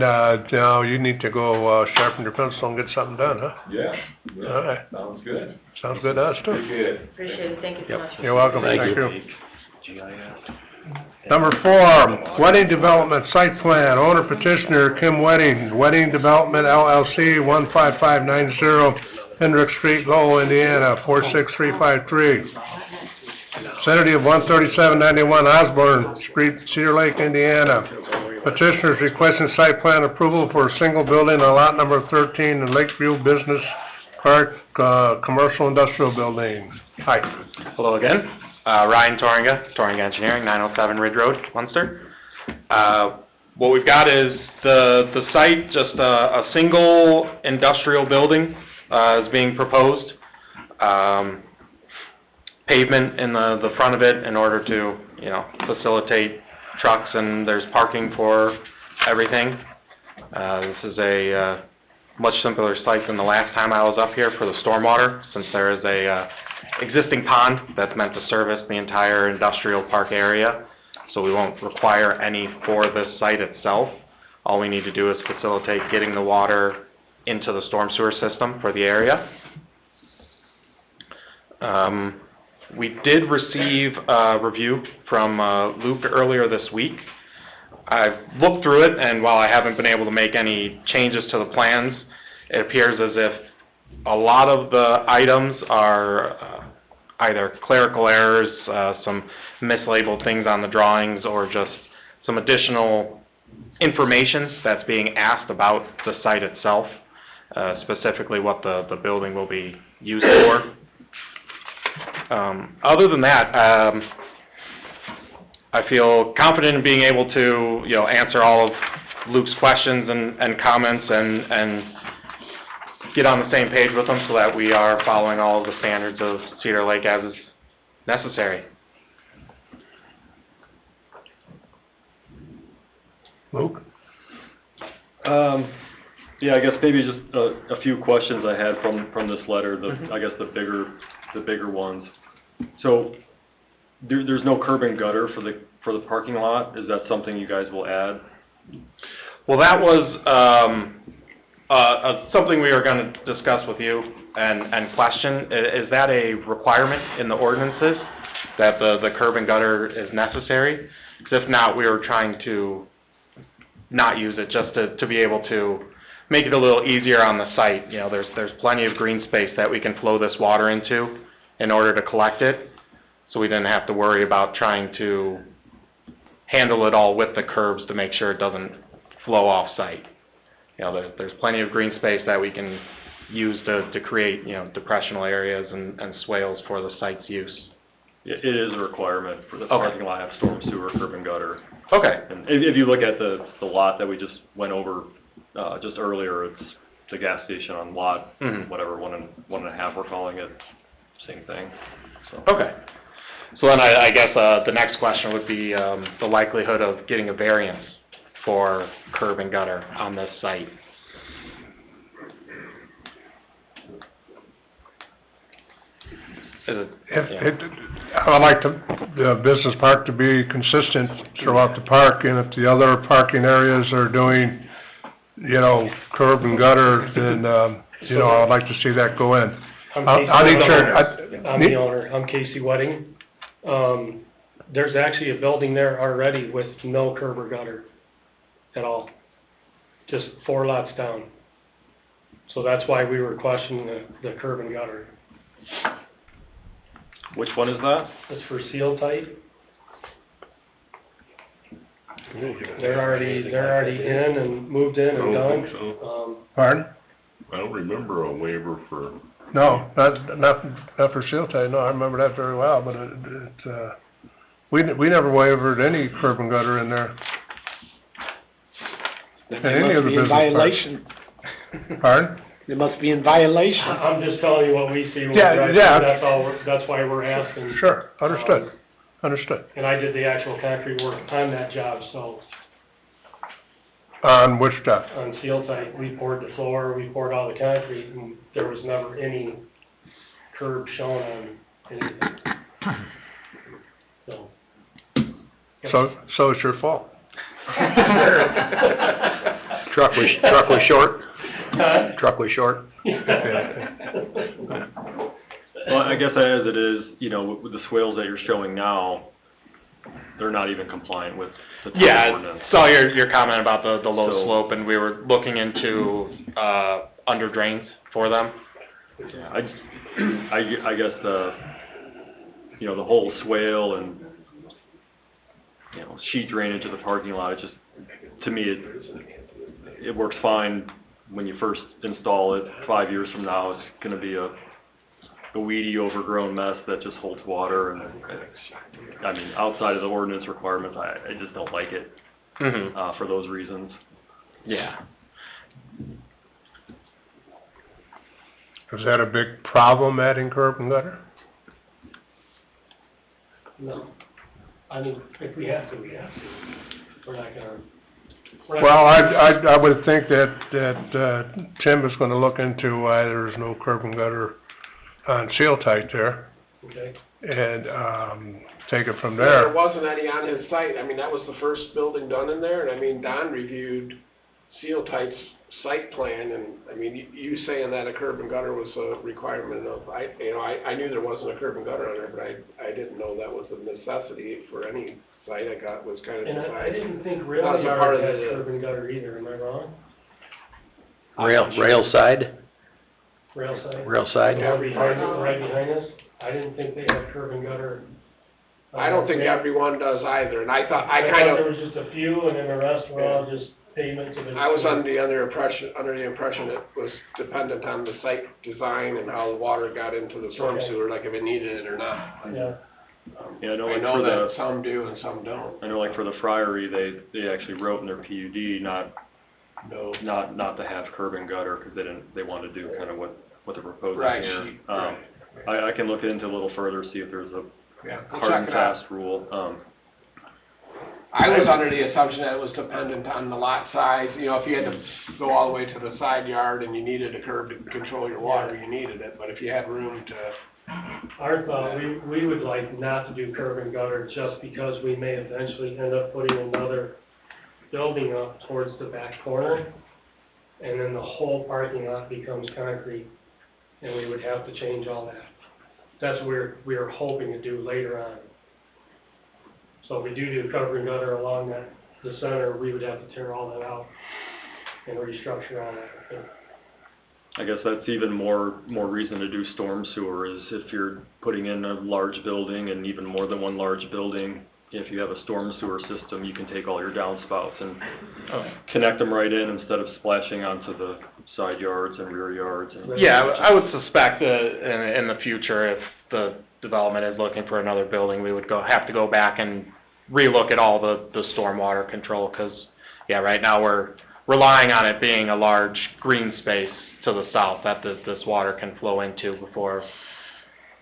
now you need to go, sharpen your pencil and get something done, huh? Yeah, All right. sounds good. Sounds good to us, too. Appreciate it. Appreciate it, thank you so much. You're welcome, Thank thank you. you. Number 4, Wedding Development Site Plan, owner petitioner Kim Wedding, Wedding Development LLC, 15590 Hendrick Street, Lowell, Indiana, 46353. Vicinity of 13791 Osborne Street, Cedar Lake, Indiana. Petitioners requesting site plan approval for a single building on lot number 13 in Lakeview Business Park, Commercial Industrial Building. Hi. Hello again. Ryan Torringa Engineering, 907 Ridge Road, Munster. What we've got is the site, just a single industrial building is being proposed. Pavement in the front of it in order to, facilitate trucks, and there's parking for everything. This is a much simpler site than the last time I was up here for the stormwater, since there is a existing pond that's meant to service the entire industrial park area, so we won't require any for this site itself. All we need to do is facilitate getting the water into the storm sewer system for the area. We did receive a review from Luke earlier this week. I've looked through it, and while I haven't been able to make any changes to the plans, it appears as if a lot of the items are either clerical errors, some mislabeled things on the drawings, or just some additional information that's being asked about the site itself, specifically what the building will be used for. Other than that, I feel confident in being able to, answer all of Luke's questions and comments and get on the same page with them so that we are following all of the standards of Cedar Lake as is necessary. Luke? Yeah, I guess maybe just a few questions I had from this letter, I guess the bigger ones. So, there's no curb and gutter for the parking lot? Is that something you guys will add? Well, that was something we were going to discuss with you and question. Is that a requirement in the ordinances that the curb and gutter is necessary? Because if not, we were trying to not use it just to be able to make it a little easier on the site. There's plenty of green space that we can flow this water into in order to collect it, so we didn't have to worry about trying to handle it all with the curbs to make sure it doesn't flow off site. There's plenty of green space that we can use to create, depressional areas and swales for the site's use. It is a requirement for the parking lot, have storm sewer, curb and gutter. Okay. And if you look at the lot that we just went over just earlier, it's the gas station on lot, whatever, one and a half we're calling it, same thing. So. Okay. So then I guess the next question would be the likelihood of getting a variance for curb and gutter on this site. I would like the business park to be consistent throughout the park, and if the other parking areas are doing, curb and gutter, then, I'd like to see that go in. I'm the owner, I'm Casey Wedding. There's actually a building there already with no curb or gutter at all, just 4 lots down. So that's why we were questioning the curb and gutter. Which one is that? That's for seal tight. They're already in and moved in I and don't done. think so. Pardon? I don't remember a waiver for, No, not for seal tight, no, I remember that very well, but we never waived any curb and gutter in there. Then In they any of must the be in business parks. violation. Pardon? They must be in violation. I'm just telling you what we see when we Yeah, drive yeah. through, that's why we're asking. Sure, understood, understood. And I did the actual concrete work on that job, so, On which stuff? on seal tight, we poured the floor, we poured all the concrete, and there was never any curb shown on anything. So. So it's your fault. Truck was short? Huh? Truck was short? Well, I guess as it is, you know, with the swales that you're showing now, they're not even compliant with the town Yeah, ordinance. so your comment about the low So- slope, and we were looking into, under drains for them. Yeah, I guess you know, the whole swale and, you know, sheet drainage of the parking lot, it just, to me, it works fine when you first install it. 5 years from now, it's gonna be a weedy, overgrown mess that just holds water, and, I mean, outside of the ordinance requirements, I just don't like it, for those reasons. Yeah. Is that a big problem, adding curb and gutter? No. I mean, if we have to, we have to. We're not gonna. Well, I would think that Tim is gonna look into why there's no curb and gutter on seal tight there, Okay. and, take it from There there. wasn't any on his site. I mean, that was the first building done in there, and I mean, Don reviewed Seal Tight's site plan, and, I mean, you saying that a curb and gutter was a requirement of, I knew there wasn't a curb and gutter on there, but I didn't know that was a necessity for any site. I got, was kind of And surprised. I didn't think That rail was a part yard of had the- curb and gutter either, am I wrong? Rail side? Rail side? Rail side? Right behind us, I didn't think they had curb and gutter. I don't think everyone does either, and I thought, I thought there was just a few, and then the rest were all just pavement to the. I was under the impression it was dependent on the site design and how the water got into the storm Okay. sewer, like if it needed it or not. Yeah. Yeah, I know, I like know for that the, some do and some don't. I know like for the Friary, they actually wrote in their PUD not to have curb and gutter, because they wanted to do kind of what they're proposing Right, here. right. I can look into it a little further, see if there's a Yeah, we'll hard and check it out. fast rule. I was under the assumption that it was dependent on the lot size, you know, if you had to go all the way to the side yard and you needed a curb to control your water, you needed it, but if you had room to, Our thought, we would like not to do curb and gutter just because we may eventually end up putting another building up towards the back corner, and then the whole parking lot becomes concrete, and we would have to change all that. That's what we are hoping to do later on. So if we do curb and gutter along the center, we would have to tear all that out and restructure all that, I think. I guess that's even more reason to do storm sewer, is if you're putting in a large building, and even more than one large building, if you have a storm sewer system, you can take all your downspouts and connect them right in instead of splashing onto the side yards and rear yards. And Yeah, I would suspect that in the future, if the development is looking for another building, we would have to go back and relook at all the stormwater control, because, yeah, right now we're relying on it being a large green space to the south that this water can flow into before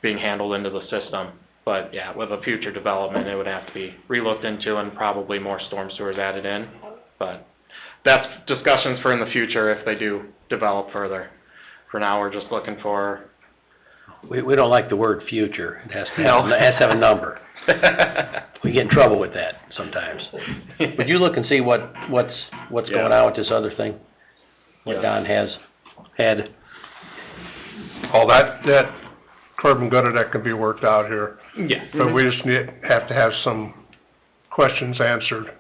being handled into the system. But, yeah, with a future development, it would have to be relooked into and probably more storm sewers added in. But that's discussions for in the future if they do develop further. For now, we're just looking for... We don't like the word future. It has to No. have, it has to have a number. We get in trouble with that sometimes. Would you look and see what's going on with this other thing? What Yeah. Don has had? All that curb and gutter, that can be worked out here. Yeah. But we just have to have some questions answered,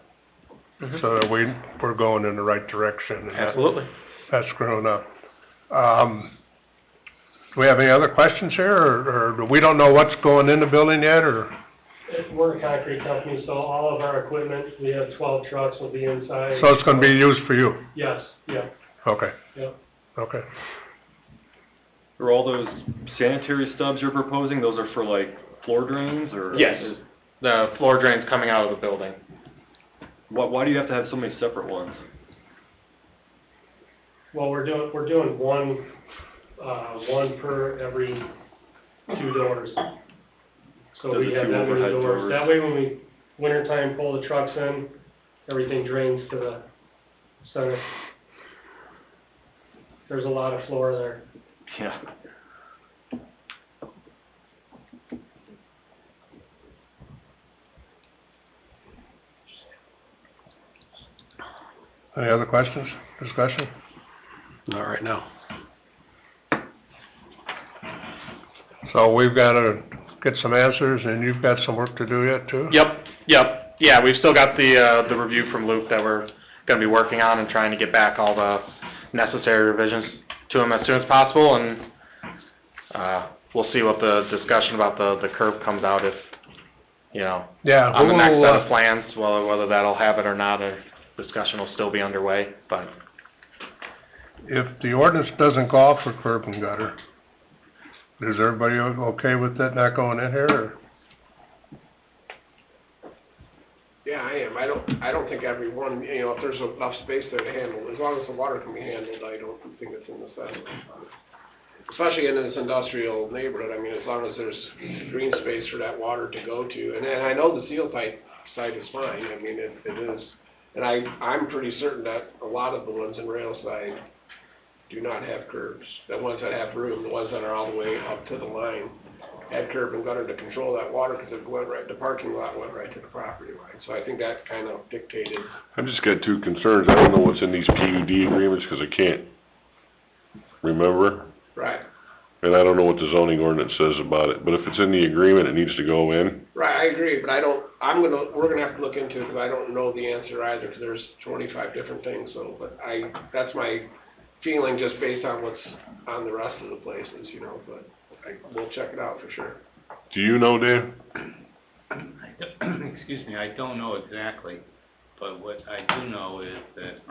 so that we're going in the right direction. And Absolutely. That's grown up. Do we have any other questions here, or we don't know what's going in the building yet, or? We're a concrete company, so all of our equipment, we have 12 trucks will be inside. So it's gonna be used for you? Yes, yeah, Okay, yeah. okay. Are all those sanitary stubs you're proposing, those are for like floor drains, or? Yes, the floor drains coming out of the building. Why do you have to have so many separate ones? Well, we're doing one per every 2 doors. So There's we a have few that many overhead doors. doors. That way when we, wintertime, pull the trucks in, everything drains to the center. There's a lot of floor there. Yeah. Any other questions, discussion? Not right now. So we've gotta get some answers, and you've got some work to do yet, too? Yep. Yeah, we've still got the review from Luke that we're gonna be working on and trying to get back all the necessary revisions to him as soon as possible, and, we'll see what the discussion about the curb comes out if, Yeah. on the next we'll, set of plans, whether that'll have it or not, or discussion will still be underway, but. If the ordinance doesn't call for curb and gutter, is everybody okay with that not going in here, or? Yeah, I am. I don't think everyone, if there's enough space there to handle, as long as the water can be handled, I don't think it's a necessity. Especially in this industrial neighborhood, I mean, as long as there's green space for that water to go to. And I know the seal pipe site is fine, I mean, it is. And I'm pretty certain that a lot of the ones in Railside do not have curbs. The ones that have room, the ones that are all the way up to the line, had curb and gutter to control that water, because the parking lot went right to the property line. So I think that kind of dictated. I've just got two concerns. I don't know what's in these PUD agreements, because I can't remember. Right. And I don't know what the zoning ordinance says about it, but if it's in the agreement, it needs to go in. Right, I agree, but we're gonna have to look into it, because I don't know the answer either, because there's 25 different things, so, but that's my feeling just based on what's on the rest of the places, but we'll check it out for sure. Do you know, Dan? Excuse me, I don't know exactly, but what I do know is that,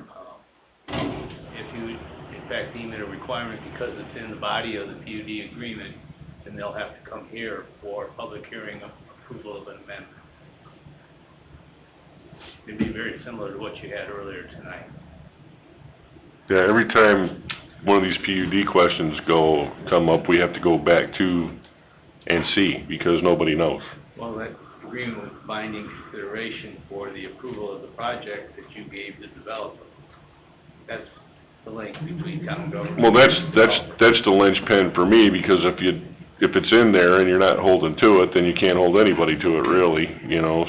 if you, in fact, deem it a requirement because it's in the body of the PUD agreement, then they'll have to come here for public hearing of approval of an amendment. It'd be very similar to what you had earlier tonight. Yeah, every time one of these PUD questions come up, we have to go back to and see, because nobody knows. Well, that agreement was binding consideration for the approval of the project that you gave the developer. That's the link between town government. Well, that's the linchpin for me, because if it's in there and you're not holding to it, then you can't hold anybody to it, really,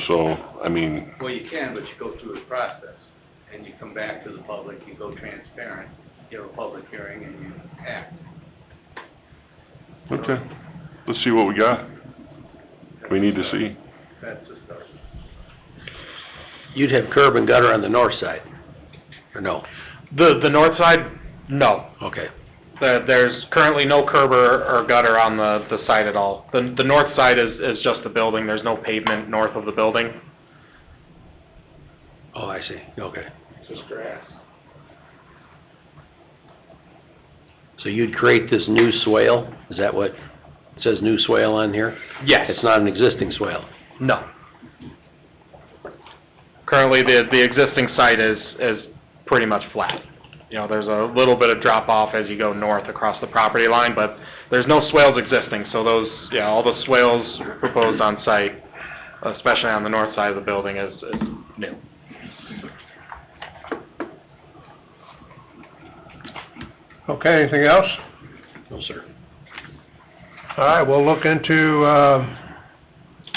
so, I mean. Well, you can, but you go through the process, and you come back to the public, you go transparent, you have a public hearing, and you act. Okay, let's see what we got. We need to see. That's the start. You'd have curb and gutter on the north side, or no? The north side, no. Okay. There's currently no curb or gutter on the site at all. The north side is just the building, there's no pavement north of the building. Oh, I see, okay. Just grass. So you'd create this new swale, is that what, it says new swale on here? Yes. It's not an existing swale? No. Currently, the existing site is pretty much flat. There's a little bit of drop off as you go north across the property line, but there's no swales existing, so all the swales proposed on site, especially on the north side of the building, is new. Okay, anything else? No, sir. All right, we'll look into,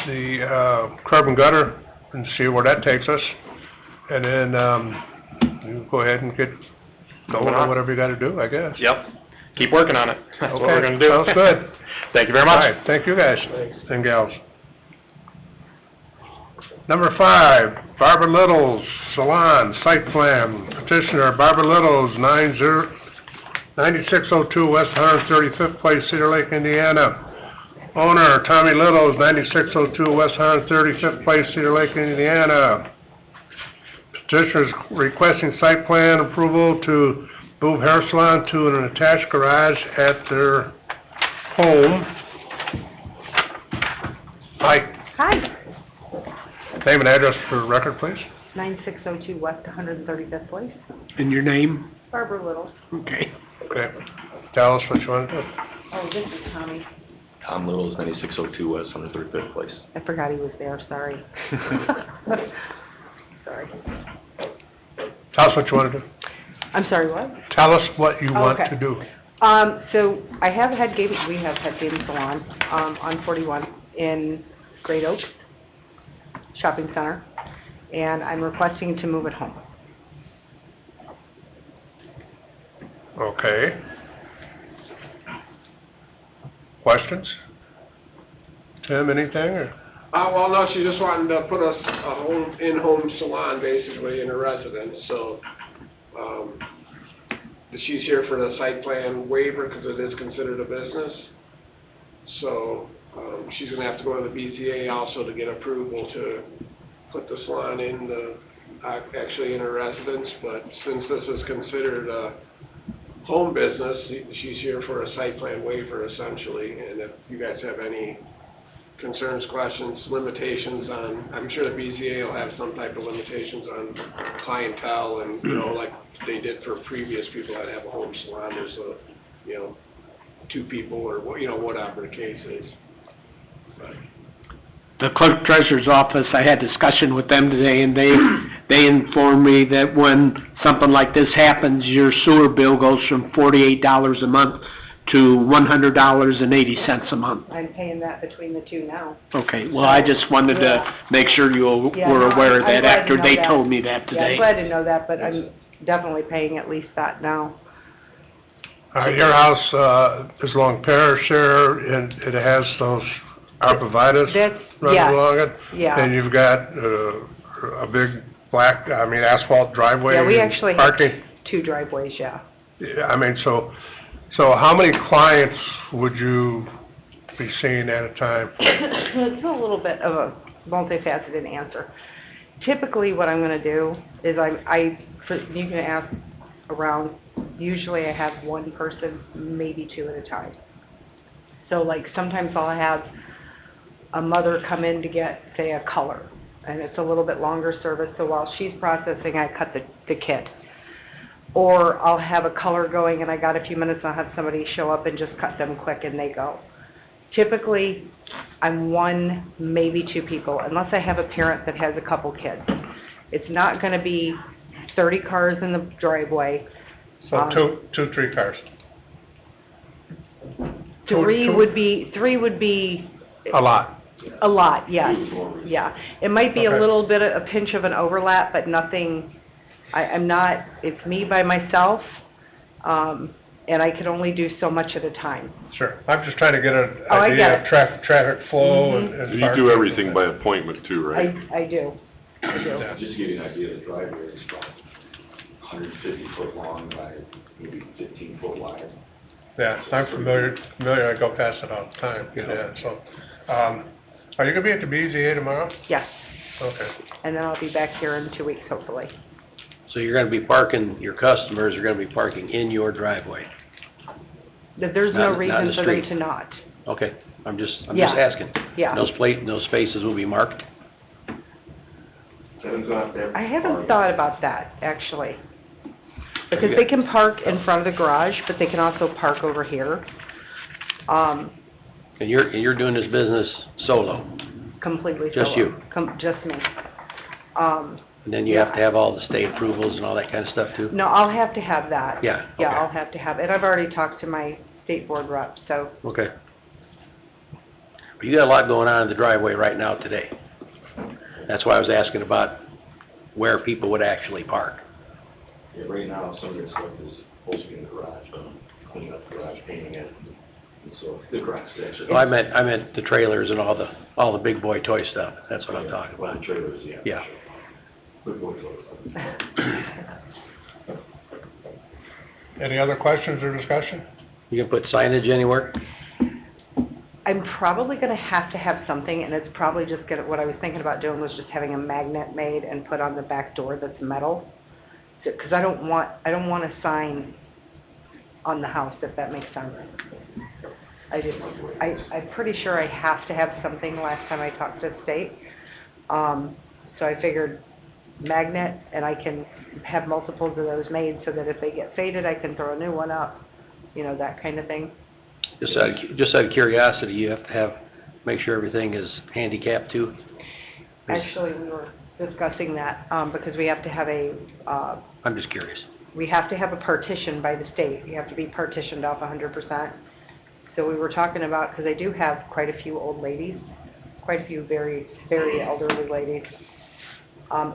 the curb and gutter and see where that takes us. And then, you go ahead and get going on whatever you gotta do, I guess. Yep. Keep working on it. That's what we're gonna do. Sounds good. Thank you very much. All right, thank you guys and gals. Number 5, Barbara Little's Salon Site Plan. Petitioner Barbara Little's 9602 West 135th Place, Cedar Lake, Indiana. Owner Tommy Littles, 9602 West 135th Place, Cedar Lake, Indiana. Petitioners requesting site plan approval to move hair salon to an attached garage at their home. Hi, Hi, name and address for record, please. 9602 West 135th Place. And your name? Barbara Little. Okay. Okay, tell us what you want to do. Oh, this is Tommy. Tom Little's 9602 West 135th Place. I forgot he was there, sorry. Sorry. Tell us what you want to do. I'm sorry, what? Tell us what you want Okay. to do. So I have had we have had Game Salon, on 41 in Great Oaks Shopping Center, and I'm requesting to move it home. Okay. Questions? Tim, anything, or? Well, no, she just wanted to put us a in-home salon, basically, in her residence, so, she's here for the site plan waiver, because it is considered a business. So, she's gonna have to go to the BZA also to get approval to put the salon actually in her residence, but since this is considered a home business, she's here for a site plan waiver, essentially, and if you guys have any concerns, questions, limitations on, I'm sure the BZA will have some type of limitations on clientele and, like they did for previous people that have a home salon, there's a, 2 people or, whatever the case is. But The clerk treasurer's office, I had discussion with them today, and they informed me that when something like this happens, your sewer bill goes from $48 a month to $100.80 a month. I'm paying that between the two now. Okay, well, I just wanted to Yeah. make sure you Yeah, were no, aware of I'm that glad to after know they that. told me that Yeah, I'm today. glad to know that, but I'm definitely paying at least that now. Your house, is along Parish there, and it has those arborvitae That's, running yes, along it? yeah. And you've got, a big asphalt driveway? Yeah, we actually have Parking? 2 driveways, yeah. Yeah, so how many clients would you be seeing at a time? It's a little bit of a multifaceted answer. Typically, what I'm gonna do is you can ask around, usually I have 1 person, maybe 2 at a time. So like, sometimes I'll have a mother come in to get, say, a color, and it's a little bit longer service, so while she's processing, I cut the kit. Or I'll have a color going and I got a few minutes and I'll have somebody show up and just cut them quick and they go. Typically, I'm 1, maybe 2 people, unless I have a parent that has a couple kids. It's not gonna be 30 cars in the driveway. So 3 cars? 3 would be. A lot? A lot, yes, yeah. It might be a Okay. little bit, a pinch of an overlap, but nothing, it's me by myself, and I can only do so much at a time. Sure, I'm just trying to get an Oh, I idea get of it. traffic flow Mhm. and. You parking. do everything by appointment too, right? I do. Yeah. Just to give you an idea, the driveway is about 150 foot long by maybe 15 foot wide. Yeah, I'm familiar, I go past it all the time, yeah, so, are you gonna be at the BZA tomorrow? Yes, Okay. and then I'll be back here in 2 weeks, hopefully. So you're gonna be parking, your customers are gonna be parking in your driveway? There's Not no in the reason for them street. to not. Okay, I'm just Yeah. asking. Yeah. Those spaces will be marked? I haven't thought about that, actually. Because Okay. they can park in front of the garage, but they can also park over here. And you're doing this business solo? Completely Just solo. you? Just me. And then you have to have all the state approvals and all that kind of stuff too? No, I'll have to have that. Yeah, Yeah, okay. I'll have to have it. I've already talked to my state board rep, so. Okay. But you got a lot going on in the driveway right now today. That's why I was asking about where people would actually park. Yeah, right now, some of this stuff is supposed to be in the garage, but I'm cleaning up the garage, painting it, and so the garage actually. Well, I meant the trailers and all the big boy toy stuff. That's what I'm talking Well, about. the trailers, yeah. Yeah. Good boy, Any other questions or discussion? You gonna put signage anywhere? I'm probably gonna have to have something, and it's probably just gonna, what I was thinking about doing was just having a magnet made and put on the back door that's metal. Because I don't want a sign on the house, if that makes sense. I'm pretty sure I have to have something last time I talked to the state. So I figured magnet, and I can have multiples of those made so that if they get faded, I can throw a new one up, you know, that kind of thing. Just out of curiosity, you have to make sure everything is handicapped too? Actually, we were discussing that, because we have to have I'm just curious. we have to have a partition by the state. You have to be partitioned off 100%. So we were talking about, because I do have quite a few old ladies, quite a few very, very elderly ladies.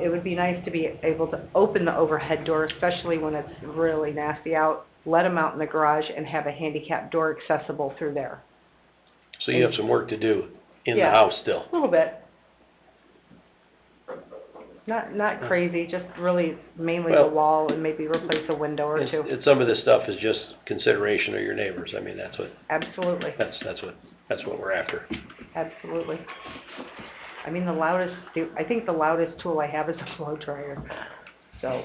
It would be nice to be able to open the overhead door, especially when it's really nasty out, let them out in the garage and have a handicap door accessible through there. So you have some work to do in the Yeah, house still? A little bit. Not crazy, just really mainly the Well, wall and maybe replace a window or two. And some of this stuff is just consideration of your neighbors. I mean, that's what, Absolutely, that's what we're after. absolutely. I mean, I think the loudest tool I have is a blow dryer, so.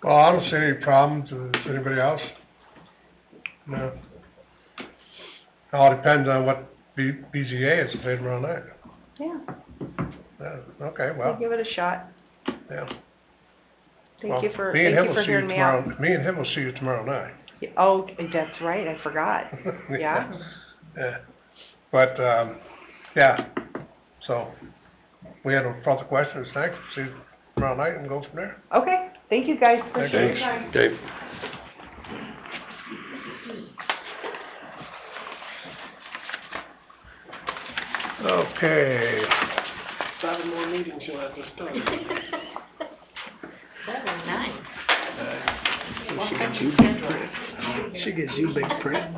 Well, I don't see any problems. Does anybody else? No. It all depends on what BZA is paid around that. Yeah, Okay, we'll well, give it a shot. yeah. Thank you for Me and him will see you hearing me out. tomorrow. Me and him will see you tomorrow night. Oh, that's right, I forgot. Yeah? Yeah. But, yeah, so, we had no further questions, thanks. See you tomorrow night and go from there. Okay, thank you guys, appreciate your Thanks. time. Dave? Okay. 7 more meetings you'll have to start. 7, 9. She gets you big print.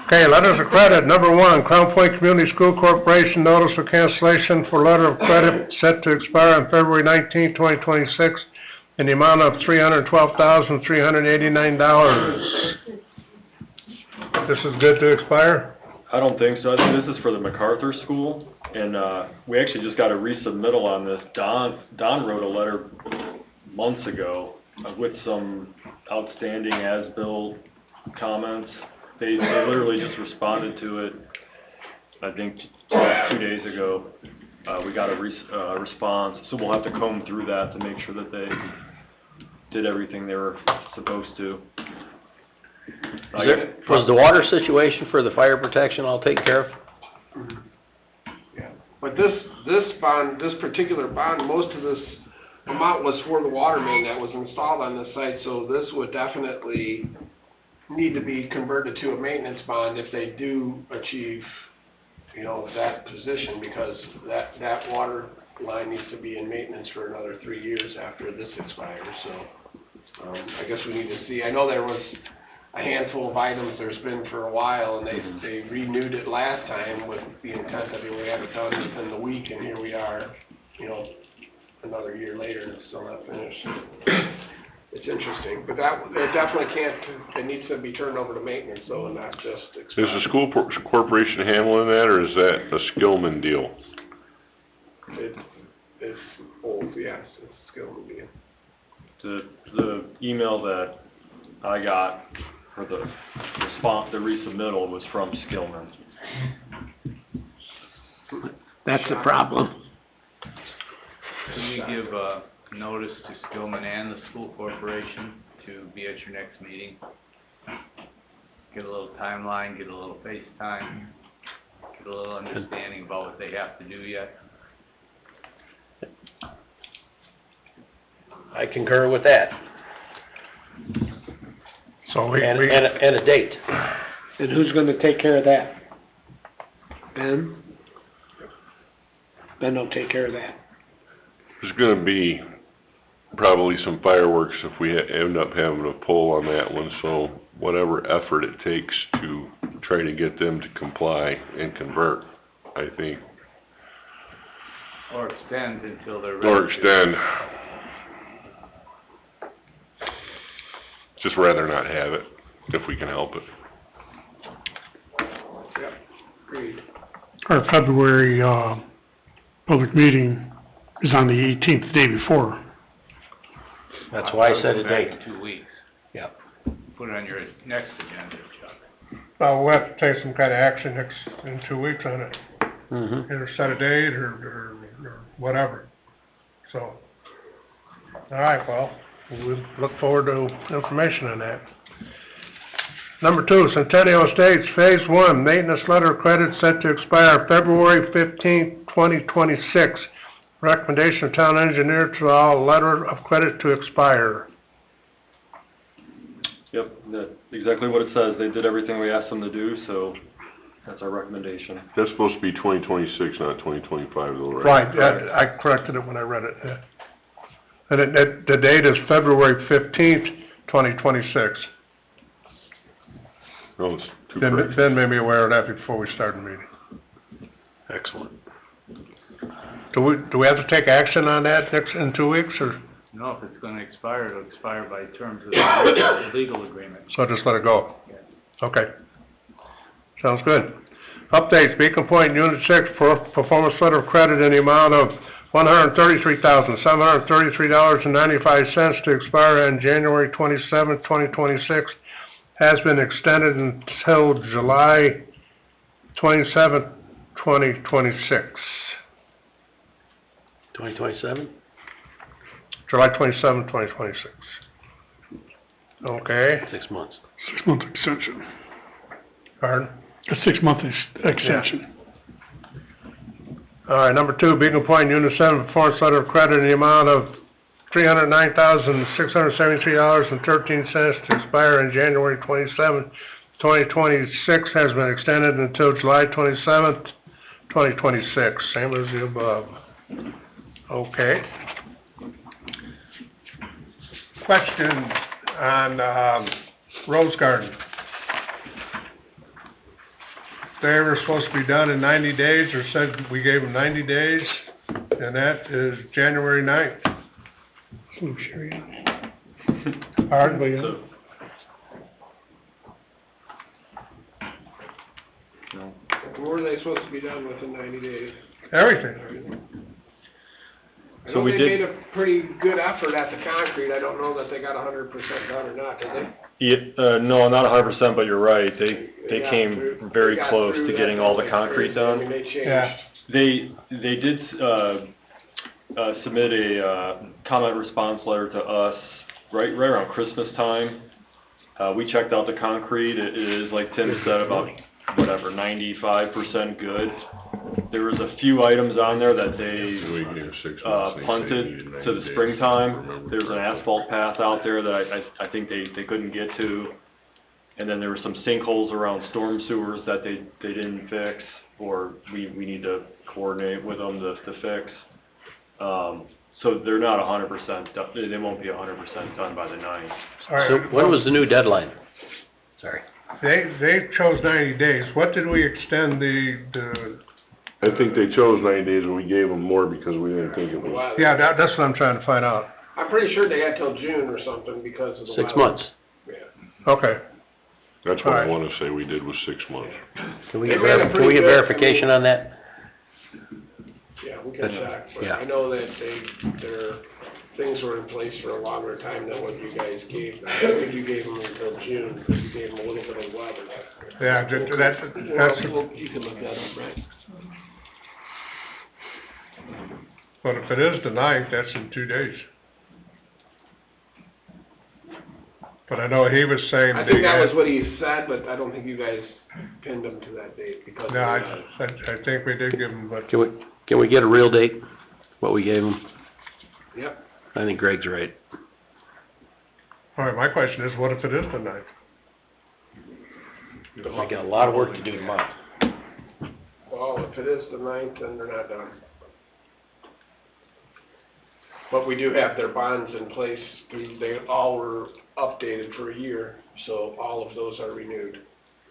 Okay, letters of credit, number one, Crown Point Community School Corporation notice of cancellation for letter of credit set to expire on February 19, 2026, in the amount of $312,389. This is good to expire? I don't think so. I think this is for the MacArthur School, and, we actually just got a resubmittal on this. Don wrote a letter months ago with some outstanding as-built comments. They literally just responded to it, I think, 2 days ago. We got a response, so we'll have to comb through that to make sure that they did everything they were supposed to. Was the water situation for the fire protection all taken care of? Yeah, but this bond, this particular bond, most of this amount was for the water main that was installed on the site, so this would definitely need to be converted to a maintenance bond if they do achieve, you know, that position, because that water line needs to be in maintenance for another 3 years after this expires, so, I guess we need to see. I know there was a handful of items there's been for a while, and they renewed it last time with the intent that they would have it done within the week, and here we are, you know, another year later, and it's still not finished. It's interesting, but it definitely it needs to be turned over to maintenance, though, and not just Is the school corporation handling that, or is that a Skillman deal? It's both, yes, it's still moving. The email that I got for the response, the resubmittal, was from Skillman. That's the problem. Can you give, notice to Skillman and the school corporation to be at your next meeting? Get a little timeline, get a little FaceTime, get a little understanding about what they have to do yet. I concur with that. So And a date. And who's gonna take care of that? Ben? Ben will take care of that. There's gonna be probably some fireworks if we end up having a pull on that one, so whatever effort it takes to try to get them to comply and convert, I think. Or extend until they're ready. Or extend. Just rather not have it, if we can help it. Yep, agreed. Our February, public meeting is on the 18th, the day before. That's why I said a Go back date. in 2 weeks. Yep. Put it on your next agenda, Chuck. Well, we'll have to take some kind of action in 2 weeks on it. Mm-hmm. Either set a date or whatever. So, all right, well, we look forward to information on that. Number 2, Centennial Estates Phase 1, maintenance letter of credit set to expire February 15th, 2026. Recommendation of town engineer to allow letter of credit to expire. Yep, that's exactly what it says. They did everything we asked them to do, so that's our recommendation. That's supposed to be 2026, not 2025 though, right? Right, I corrected it when I read it, yeah. And the date is February 15th, 2026. No, it's too correct. Ben made me aware of that before we started the meeting. Excellent. Do we have to take action on that in 2 weeks, or, No, if it's gonna expire, it'll expire by terms of the legal agreement. so just let it go? Okay. Sounds good. Updates, Beacon Point Unit 6, performance letter of credit in the amount of $133,733.95 to expire on January 27th, 2026, has been extended until July 27th, 2026. 2027? July 27th, 2026. Okay. 6 months. 6-month extension. Pardon? A 6-month extension. All right, number 2, Beacon Point Unit 7, performance letter of credit in the amount of $309,673.13 to expire on January 27th, 2026, has been extended until July 27th, 2026, same as the above. Okay. Question on, Rose Garden. They were supposed to be done in 90 days, or said we gave them 90 days, and that is January 9th. Pardon? What were they supposed to be done within 90 days? Everything. I So know we they did- made a pretty good effort at the concrete. I don't know that they got 100% done or not, did they? Yeah, no, not 100%, but you're right. They got came through- very they got close through to that getting all the project concrete crazy. I mean, done. they changed. Yeah. They did, submit a, comment response letter to us right around Christmas time. We checked out the concrete. It is, like Tim said, about, 95% good. There was a few items on there that they, punted to the springtime. There's an asphalt path out there that I think they couldn't get to. And then there were some sinkholes around storm sewers that they didn't fix, or we need to coordinate with them to fix. So they're not 100% done, they won't be 100% done by the 9th. All right. So when was the new deadline? Sorry. They chose 90 days. What did we extend the, I think they chose 90 days and we gave them more because we didn't think it was. yeah, that's what I'm trying to find out. I'm pretty sure they had till June or something because of the 6 weather. months. Okay. That's what I Alright. wanna say we did was 6 months. Can we They get made a pretty good- verification on that? Yeah, we can check, but Yeah. I know that their things were in place for a longer time than what you guys gave them. I think you gave them until June, because you gave them a little bit of weather. Yeah, that's, You can look that up, right? but if it is the 9th, that's in 2 days. But I know he was saying. I think that was what he said, but I don't think you guys pinned him to that date because of No, the I weather. think we did give him, but. Can we get a real date, what we gave them? Yep. I think Greg's right. All right, my question is, what if it is the 9th? We got a lot of work to do tomorrow. Well, if it is the 9th, then they're not done. But we do have their bonds in place, they all were updated for a year, so all of those are renewed.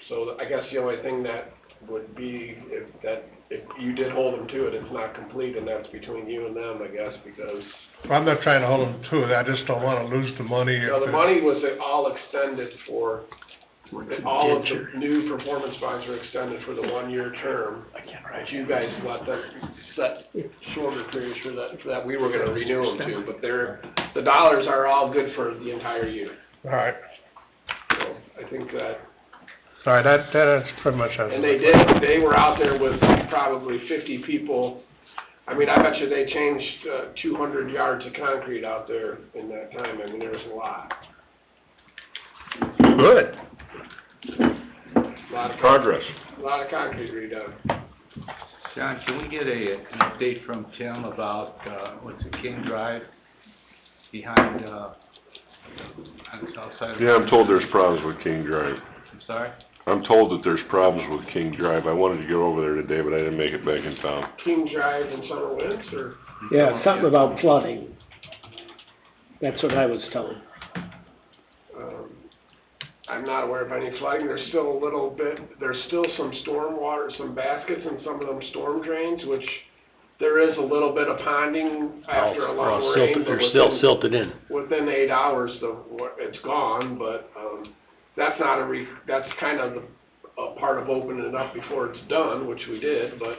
So I guess the only thing that would be if you did hold them to it, it's not complete, and that's between you and them, I guess, because, I'm not trying to hold them to it, I just don't wanna lose the money. you know, the money was all extended for, all of the new performance bonds were extended for the 1-year term. But you guys let them set shorter periods for that we were gonna renew them to, but the dollars are all good for the entire year. All right, So I think that, all right, that's pretty much it. and they were out there with probably 50 people. I mean, I bet you they changed 200 yards of concrete out there in that time. I mean, there was a lot. Good. A lot of Progress. A lot of concrete redone. John, can we get an update from Tim about, what's it, King Drive behind, on the south side of? Yeah, I'm told there's problems with King Drive. I'm sorry? I'm told that there's problems with King Drive. I wanted to go over there today, but I didn't make it back in town. King Drive and Summer Winds, or? Yeah, something about flooding. That's what I was told. I'm not aware of any flooding. There's still some storm water, some baskets in some of them storm drains, which there is a little bit of ponding after a long rain. But They're still silted in. within 8 hours, it's gone, but, that's not that's kind of a part of opening it up before it's done, which we did, but,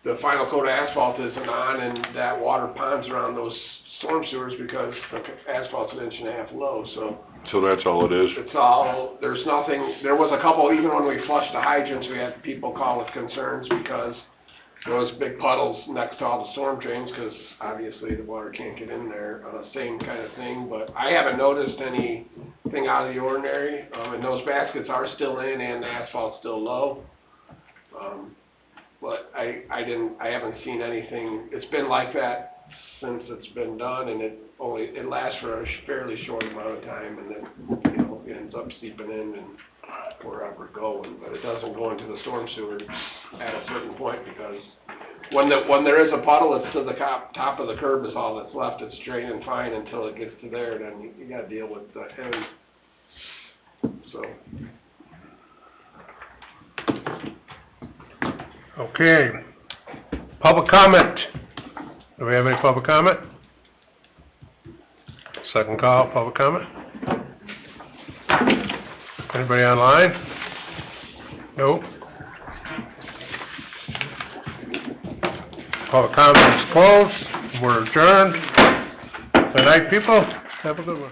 the final coat of asphalt isn't on, and that water ponds around those storm sewers because the asphalt's 1.5 inches low, so. So that's all it is? It's all, there's nothing, there was a couple, even when we flushed the hydrants, we had people call with concerns because there was big puddles next to all the storm drains, because obviously the water can't get in there, same kind of thing, but I haven't noticed anything out of the ordinary, and those baskets are still in and the asphalt's still low. But I haven't seen anything, it's been like that since it's been done, and it lasts for a fairly short amount of time, and then, you know, it ends up seeping in and wherever going, but it doesn't go into the storm sewer at a certain point, because when there is a puddle, it's to the top of the curb is all that's left, it's draining fine until it gets to there, then you gotta deal with the end, so. Okay, public comment. Do we have any public comment? Second call, public comment. Anybody online? No? Public comment is closed, we're adjourned. Good night, people, have a good one.